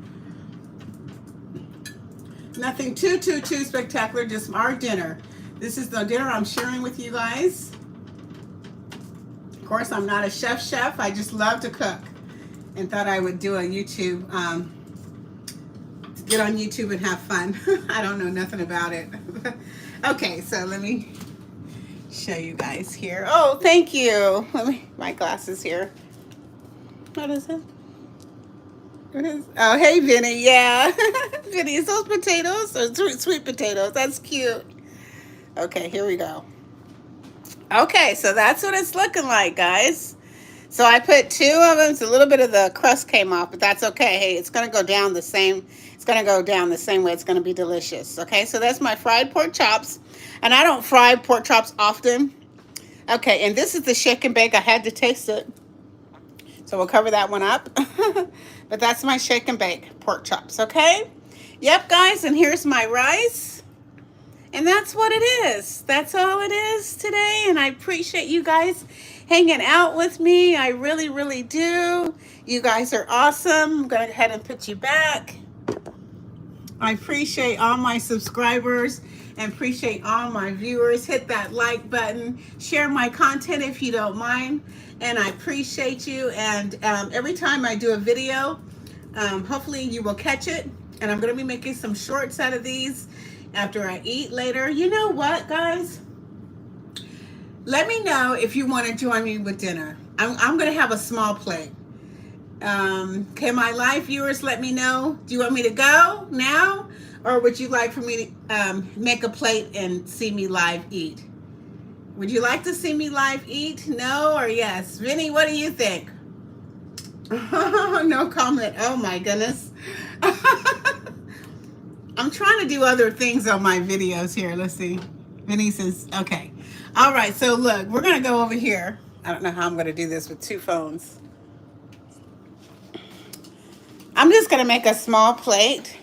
Nothing too spectacular, just our dinner. This is the dinner I'm sharing with you guys. Of course, I'm not a chef. I just love to cook, and thought I would do a YouTube, get on YouTube and have fun. I don't know nothing about it. Okay, so let me show you guys here. Oh, thank you. My glasses here. What is it? What is? Oh, hey, Vinny. Yeah, Vinny, is those potatoes or sweet potatoes? That's cute. Okay, here we go. Okay, so that's what it's looking like, guys. So I put 2 of them. So a little bit of the crust came off, but that's okay. Hey, it's gonna go down the same. It's gonna go down the same way. It's gonna be delicious. Okay, so that's my fried pork chops, and I don't fry pork chops often. Okay, and this is the shake and bake. I had to taste it, so we'll cover that one up. But that's my shake and bake pork chops. Okay. Yep, guys, and here's my rice. And that's what it is. That's all it is today. And I appreciate you guys hanging out with me. I really, really do. You guys are awesome. I'm going to go ahead and put you back. I appreciate all my subscribers and appreciate all my viewers. Hit that like button. Share my content if you don't mind. And I appreciate you. And every time I do a video, hopefully you will catch it. And I'm going to be making some shorts out of these after I eat later. You know what, guys? Let me know if you want to join me with dinner. I'm going to have a small plate. Can my live viewers let me know? Do you want me to go now? Or would you like for me to make a plate and see me live eat? Would you like to see me live eat? No or yes? Vinny, what do you think? No comment. Oh my goodness. I'm trying to do other things on my videos here. Let's see. Vinny says, okay. All right, so look, we're going to go over here. I don't know how I'm going to do this with 2 phones. I'm just going to make a small plate.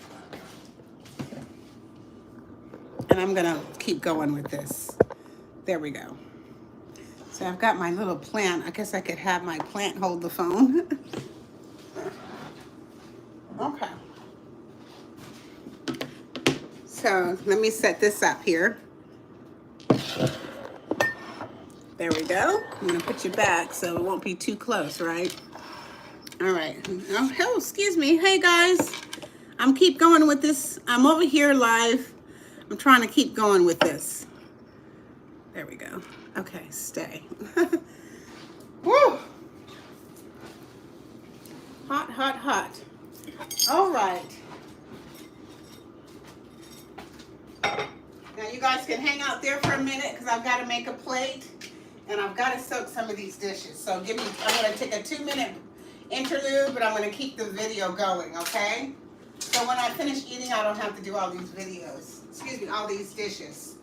And I'm going to keep going with this. There we go. So I've got my little plant. I guess I could have my plant hold the phone. Okay. So let me set this up here. There we go. I'm going to put you back so it won't be too close, right? All right. Oh, excuse me. Hey, guys. I'm keep going with this. I'm over here live. I'm trying to keep going with this. There we go. Okay, stay. Woo! Hot, hot, hot. All right. Now you guys can hang out there for a minute because I've got to make a plate and I've got to soak some of these dishes. So I'm going to take a 2-minute interlude, but I'm going to keep the video going, okay? So when I finish eating, I don't have to do all these videos. Excuse me, all these dishes.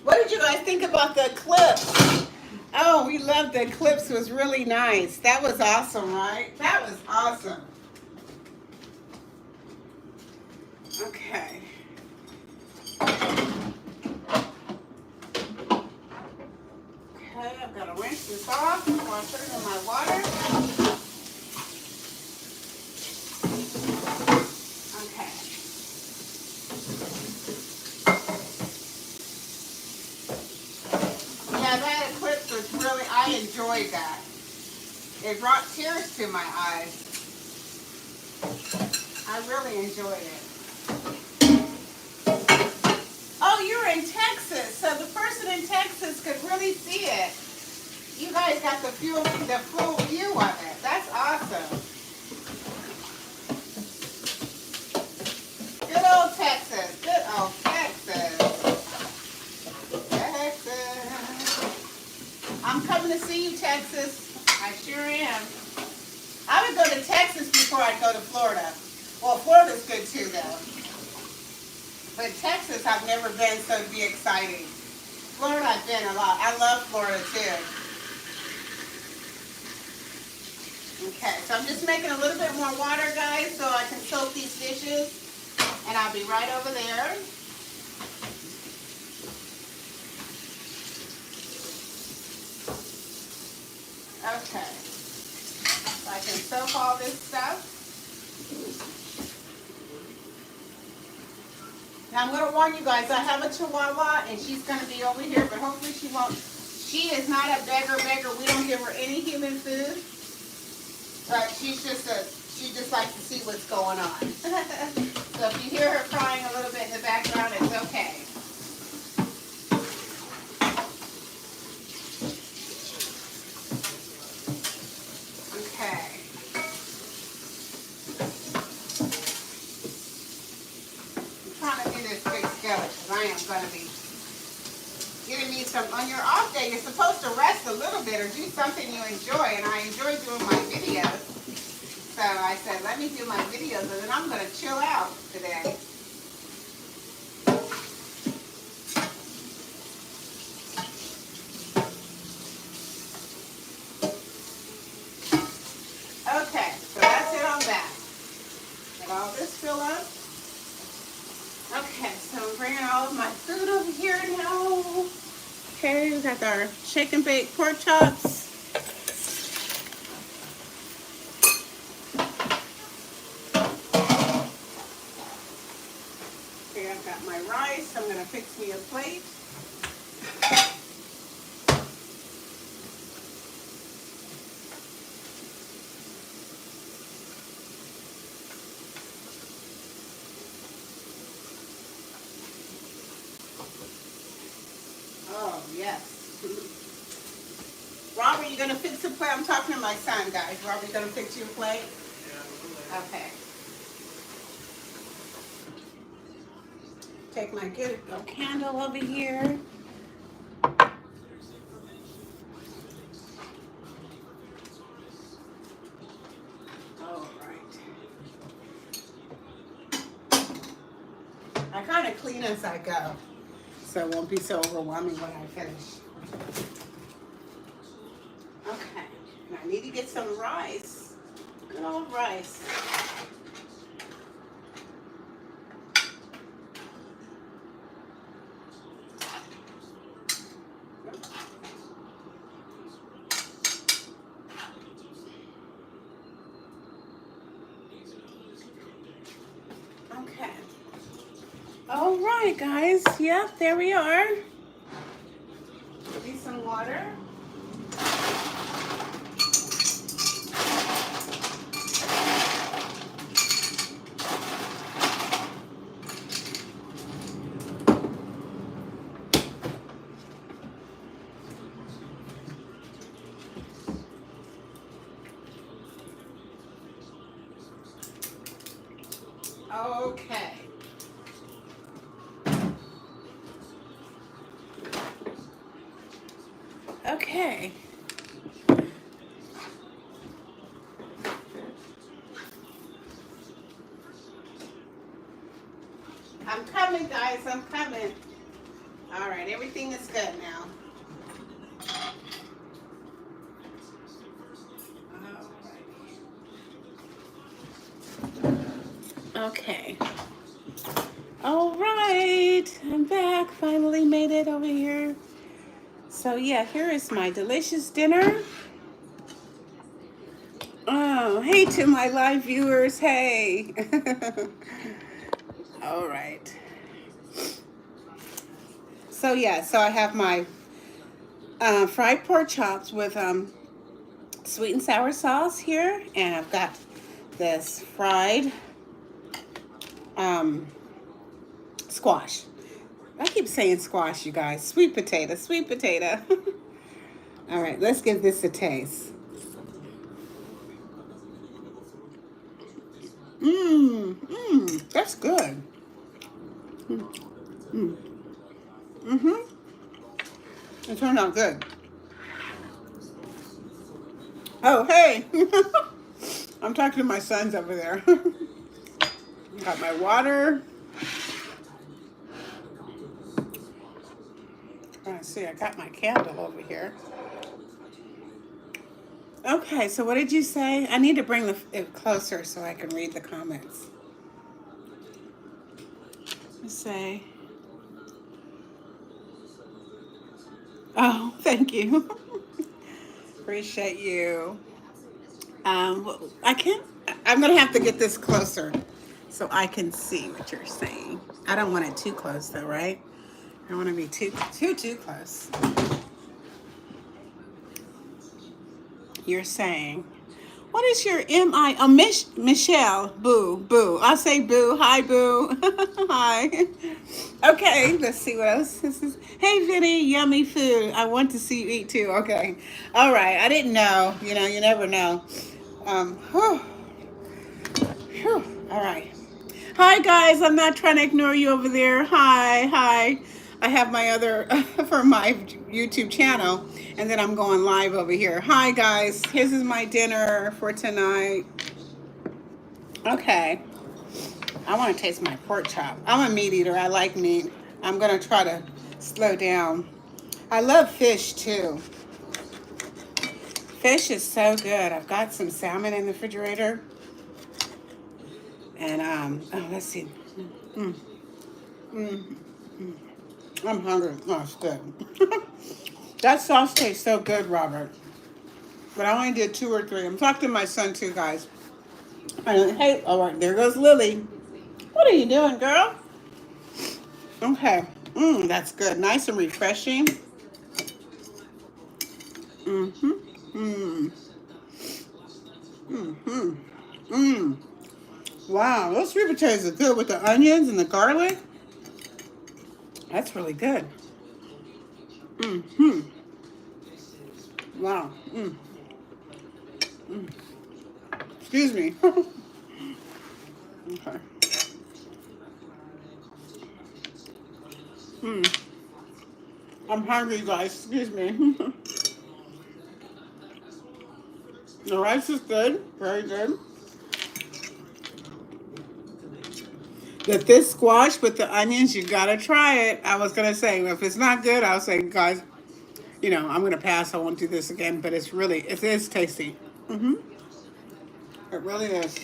What did you guys think about the clips? Oh, we loved the clips. It was really nice. That was awesome, right? That was awesome. Okay. Okay, I've got to rinse this off before I put it in my water. enjoyed that. It brought tears to my eyes. I really enjoyed it. Oh, you're in Texas, so the person in Texas could really see it. You guys got the full view of it. That's awesome. Good old Texas. Good old Texas. Texas. I'm coming to see you, Texas. I sure am. I would go to Texas before I'd go to Florida. Well, Florida's good too, though. But Texas, I've never been, so it'd be exciting. Florida, I've been a lot. I love Florida too. Okay, so I'm just making a little bit more water, guys, so I can soak these dishes. And I'll be right over there. Okay. So I can soak all this stuff. Now I'm going to warn you guys, I have a Chihuahua and she's going to be over here, but hopefully she won't. She is not a beggar. We don't give her any human food. But she just likes to see what's going on. So if you hear her crying a little bit in the background, it's okay. Okay. I'm trying to do this big skillet because I am going to be getting me some. On your off day, you're supposed to rest a little bit or do something you enjoy, and I enjoy doing my videos. So I said, let me do my videos, and then I'm going to chill out today. Okay, so that's it on that. Let all this fill up. Okay, so I'm bringing all of my food over here now. Okay, we got our shake and bake pork chops. Okay, I've got my rice. I'm going to fix me a plate. Oh, yes. Robert, you going to fix a plate? I'm talking to my son, guys. Robert, you going to fix your plate? Yeah. Okay. Take my good candle over here. All right. I kind of clean as I go, so it won't be so overwhelming when I finish. Okay, and I need to get some rice. Good old rice. Okay. All right, guys. Yep, there we are. Need some water. Okay. Okay. I'm coming, guys. I'm coming. All right. Everything is good now. Okay. All right. I'm back. Finally made it over here. So yeah, here is my delicious dinner. Oh, hey to my live viewers. Hey. All right. So yeah, so I have my fried pork chops with sweet and sour sauce here, and I've got this fried squash. I keep saying squash, you guys. Sweet potato, sweet potato. All right, let's give this a taste. That's good. It turned out good. Oh, hey. I'm talking to my sons over there. Got my water. Let's see, I got my candle over here. Okay, so what did you say? I need to bring it closer so I can read the comments. Let's say, oh, thank you. Appreciate you. I can't, I'm going to have to get this closer so I can see what you're saying. I don't want it too close though, right? I don't want to be too close. You're saying, what is your MI? Oh, Michelle, boo, boo. I'll say boo. Hi, boo. Hi. Okay, let's see what else. This is, hey, Vinny, yummy food. I want to see you eat too. Okay. All right. I didn't know. You know, you never know. Whew. Whew. All right. Hi, guys. I'm not trying to ignore you over there. Hi, hi. I have my other, for my YouTube channel, and then I'm going live over here. Hi, guys. This is my dinner for tonight. Okay. I want to taste my pork chop. I'm a meat eater. I like meat. I'm going to try to slow down. I love fish, too. Fish is so good. I've got some salmon in the refrigerator. And, oh, let's see. I'm hungry. Oh, it's good. That sauce tastes so good, Robert. But I only did 2 or 3. I'm talking to my son, too, guys. And, hey, all right, there goes Lily. What are you doing, girl? Okay. That's good. Nice and refreshing. Wow, those sweet potatoes are good with the onions and the garlic. That's really good. Wow. Excuse me. Okay. I'm hungry, guys. Excuse me. The rice is good. Very good. This squash with the onions, you gotta try it. I was gonna say, if it's not good, I'll say, guys, you know, I'm gonna pass. I won't do this again. But it is tasty. It really is.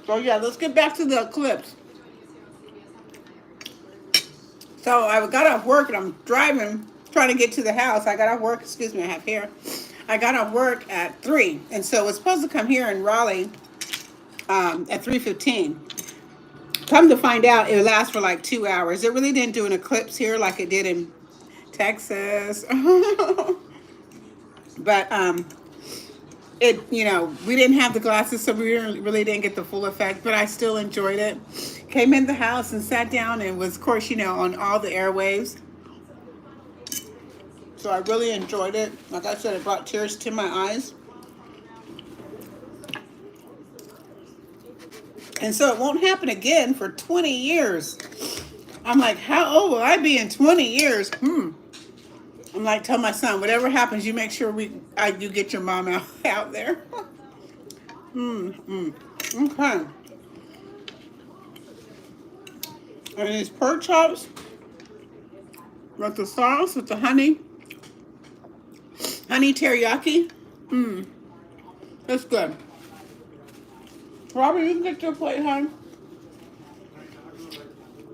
So yeah, let's get back to the clips. So I got off work and I'm driving, trying to get to the house. I got off work. Excuse me, I have hair. I got off work at 3, and so it's supposed to come here in Raleigh at 3:15. Come to find out, it lasts for like 2 hours. It really didn't do an eclipse here like it did in Texas. But we didn't have the glasses, so we really didn't get the full effect. But I still enjoyed it. Came in the house and sat down and was, of course, on all the airwaves. So I really enjoyed it. Like I said, it brought tears to my eyes. And so it won't happen again for 20 years. I'm like, how old will I be in 20 years? I'm like, tell my son, whatever happens, you make sure you get your mom out there. Okay. And these pork chops with the sauce, with the honey teriyaki. That's good. Robert, you can get your plate, hon.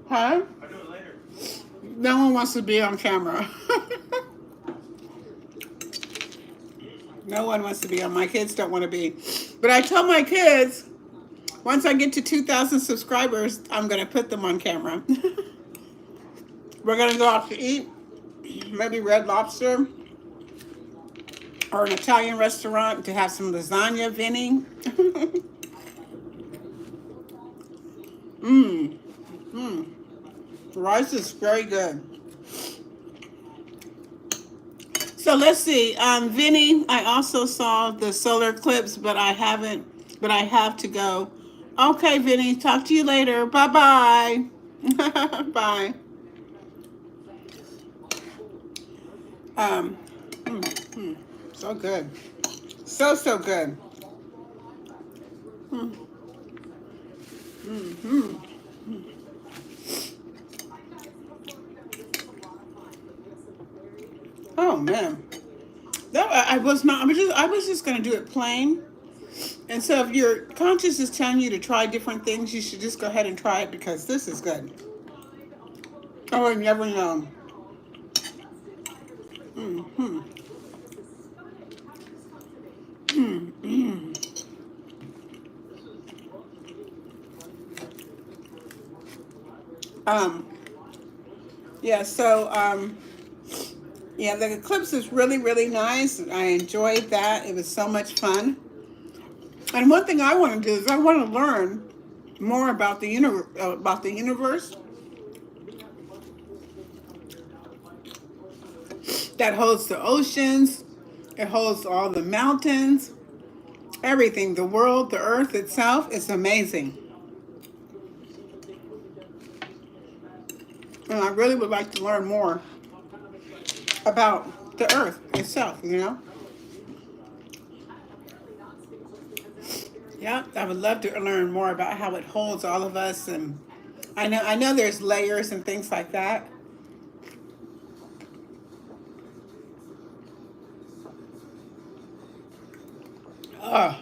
Huh? I'll do it later. No one wants to be on camera. No one wants to be on. My kids don't want to be. But I tell my kids, once I get to 2,000 subscribers, I'm going to put them on camera. We're going to go out to eat. maybe Red Lobster or an Italian restaurant to have some lasagna, Vinny. Mmm. Mmm. The rice is very good. So let's see. Vinny, I also saw the solar eclipse, but I haven't, but I have to go. Okay, Vinny, talk to you later. Bye-bye. Bye. Um, mm, mm, so good. So, so good. Mm, mm, mm. Oh man. That I was not I was just gonna do it plain. And so if your conscience is telling you to try different things, you should just go ahead and try it because this is good. Oh, you never know. Mm-hmm. Mm-hmm. Um, yeah, so yeah, the eclipse is really, really nice. I enjoyed that. It was so much fun. And one thing I want to do is I want to learn more about the universe that holds the oceans. It holds all the mountains, everything, the world, the earth itself. It's amazing. And I really would like to learn more about the earth itself, you know? Yeah, I would love to learn more about how it holds all of us, and I know there's layers and things like that. Oh,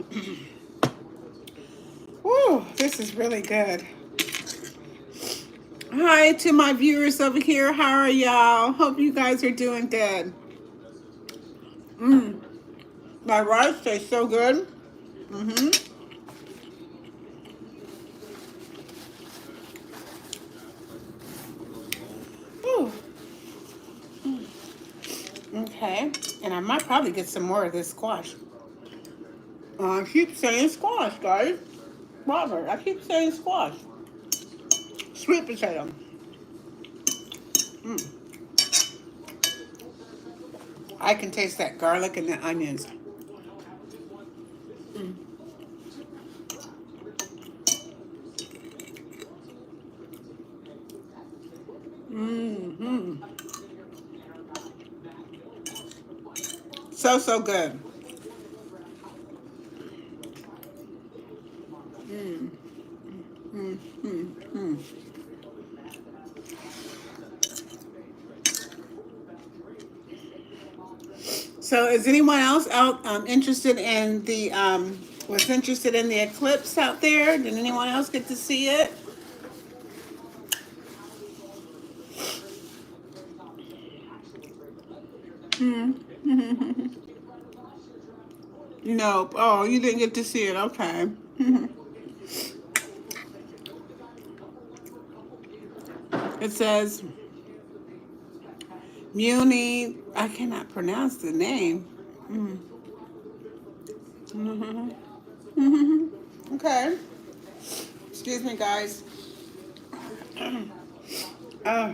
woo, this is really good. Hi to my viewers over here. How are y'all? Hope you guys are doing good. Mm, my rice tastes so good. Mm-hmm. Ooh. Okay, and I might probably get some more of this squash. I keep saying squash, guys. Robert, I keep saying squash. Sweet potato. Mm. I can taste that garlic and the onions. Mm. Mm-hmm. So, so good. Mm. Mm, mm, mm. So, is anyone else out interested in the was interested in the eclipse out there? Did anyone else get to see it? Mm. Nope. Oh, you didn't get to see it. Okay. It says Muni. I cannot pronounce the name. Mm. Mm-hmm. Mm-hmm. Okay. Excuse me, guys. Oh,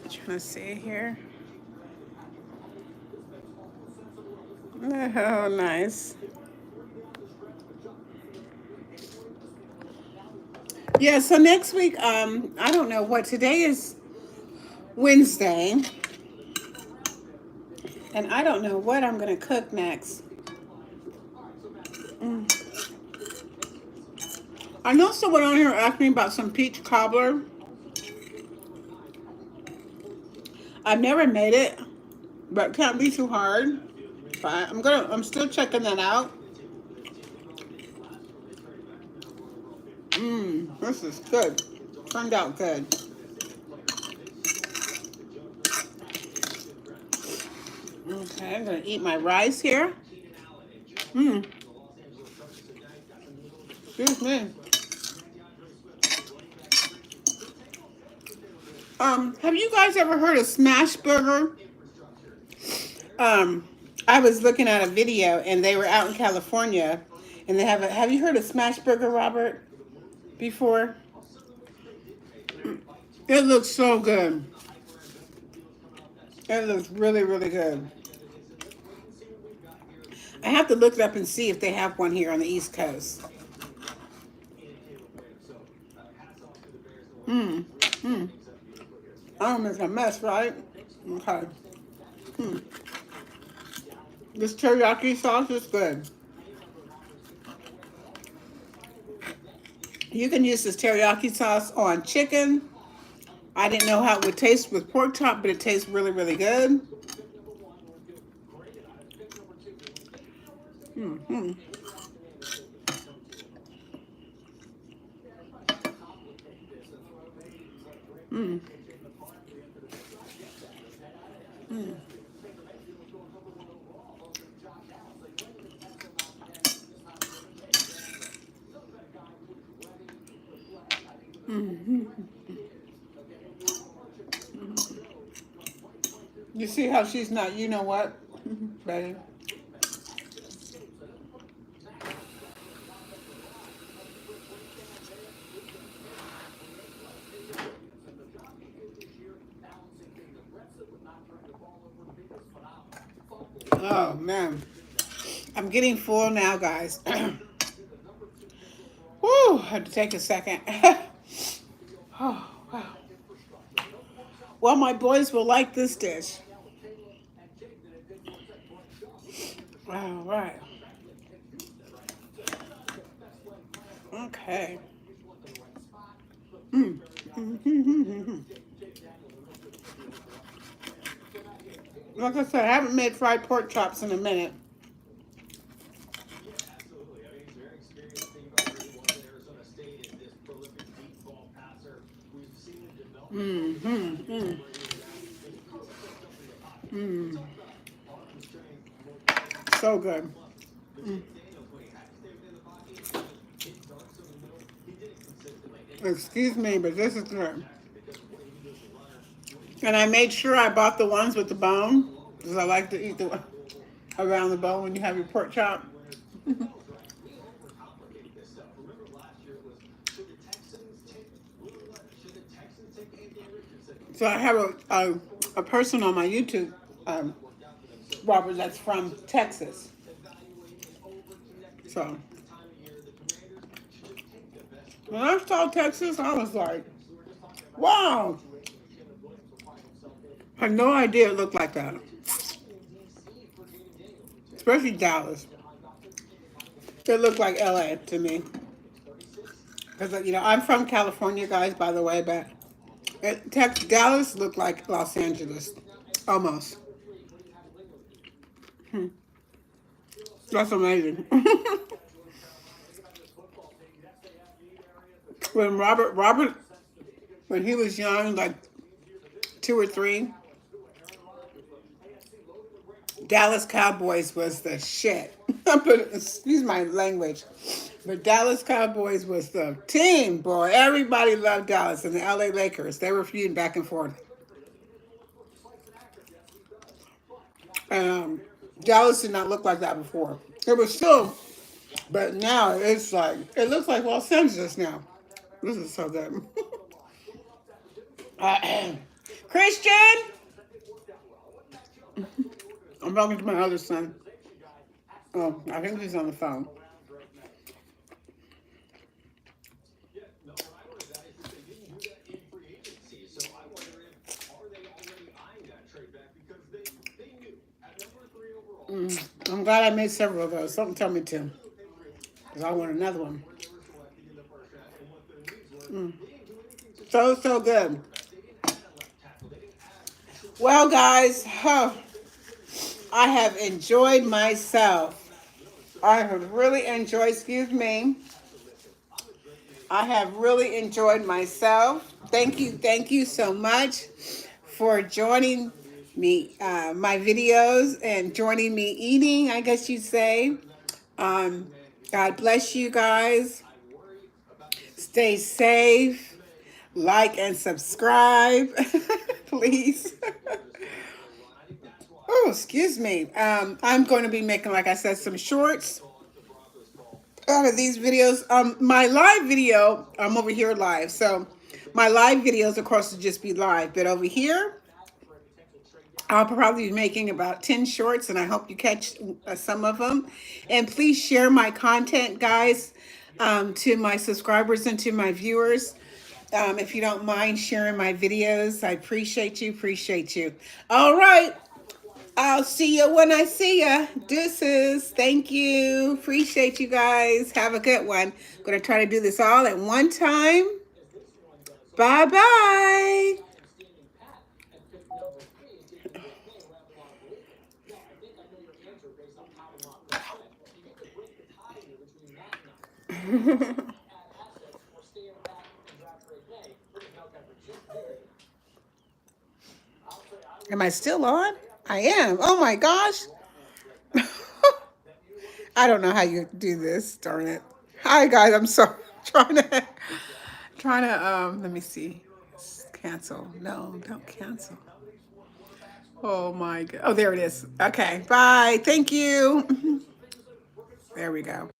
trying to see here. Oh, nice. Yeah. So next week, I don't know what today is. Wednesday, and I don't know what I'm gonna cook next. Mm. I know someone on here asked me about some peach cobbler. I've never made it, but it can't be too hard. But I'm still checking that out. This is good. Turned out good. Okay, I'm gonna eat my rice here. Mmm, excuse me. Have you guys ever heard of smash burger? Um, I was looking at a video and they were out in California, and they have a. Have you heard of smash burger, Robert? Before? It looks so good. It looks really, really good. I have to look it up and see if they have one here on the East Coast. Mmm. Mmm. I don't make a mess, right? Okay. Hmm. This teriyaki sauce is good. You can use this teriyaki sauce on chicken. I didn't know how it would taste with pork chop, but it tastes really, really good. Mm-hmm. Mm. Mm. Mm-hmm. You see how she's not, you know what, Betty? Oh, man. I'm getting full now, guys. Woo, I had to take a second. Oh, wow. Well, my boys will like this dish. All right. Okay. Mm. Mm-hmm. Like I said, I haven't made fried pork chops in a minute. Mm-hmm. Mm. Mm. So good. Mm. Excuse me, but this is good. And I made sure I bought the ones with the bone, because I like to eat the around the bone when you have your pork chop. So I have a person on my YouTube, Robert, that's from Texas. So when I saw Texas, I was like, wow. I had no idea it looked like that. Especially Dallas. It looked like LA to me. Because, you know, I'm from California, guys, by the way, but Dallas looked like Los Angeles. Almost. Hmm. That's amazing. When Robert, when he was young, like 2 or 3, Dallas Cowboys was the shit. Excuse my language. But Dallas Cowboys was the team, boy. Everybody loved Dallas, and the LA Lakers. They were feuding back and forth. Dallas did not look like that before. It was still, but now it's like, it looks like Los Angeles now. This is so good. Christian! I'm talking to my other son. Oh, I think he's on the phone. I'm glad I made several of those. Something tell me to. Because I want another one. So good. Well, guys, I have enjoyed myself. I have really enjoyed, excuse me. I have really enjoyed myself. Thank you so much for joining me, my videos, and joining me eating, I guess you'd say. God bless you guys. Stay safe. like and subscribe, please. Oh, excuse me. I'm going to be making, like I said, some shorts out of these videos. My live video, I'm over here live. So my live videos, of course, will just be live. But over here, I'll probably be making about 10 shorts, and I hope you catch some of them. And please share my content, guys, to my subscribers and to my viewers. If you don't mind sharing my videos, I appreciate you, appreciate you. All right. I'll see you when I see you. Deuces. Thank you. Appreciate you guys. Have a good one. I'm going to try to do this all at one time. Bye-bye. Am I still on? I am. Oh my gosh. I don't know how you do this, darn it. Hi guys, I'm sorry. Trying to let me see. Cancel. No, don't cancel. Oh my god. Oh, there it is. Okay. Bye. Thank you. There we go.